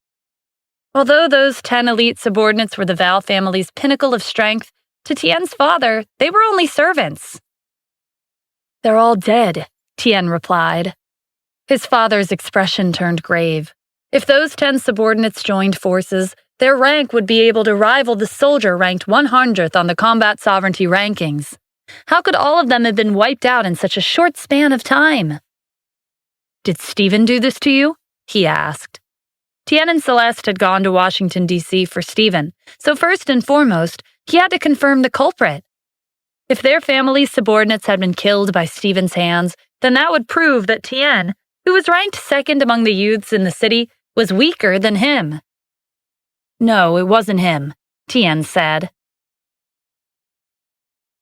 Although those 10 elite subordinates were the Val family's pinnacle of strength, to Tien's father, they were only servants. "They're all dead," Tien replied. His father's expression turned grave. If those 10 subordinates joined forces, their rank would be able to rival the soldier ranked 100th on the combat sovereignty rankings. How could all of them have been wiped out in such a short span of time? "Did Stephen do this to you?" he asked. Tien and Celeste had gone to Washington, D.C. for Stephen, so first and foremost, he had to confirm the culprit. If their family's subordinates had been killed by Stephen's hands, then that would prove that Tien, who was ranked second among the youths in the city, was weaker than him. "No, it wasn't him," Tien said.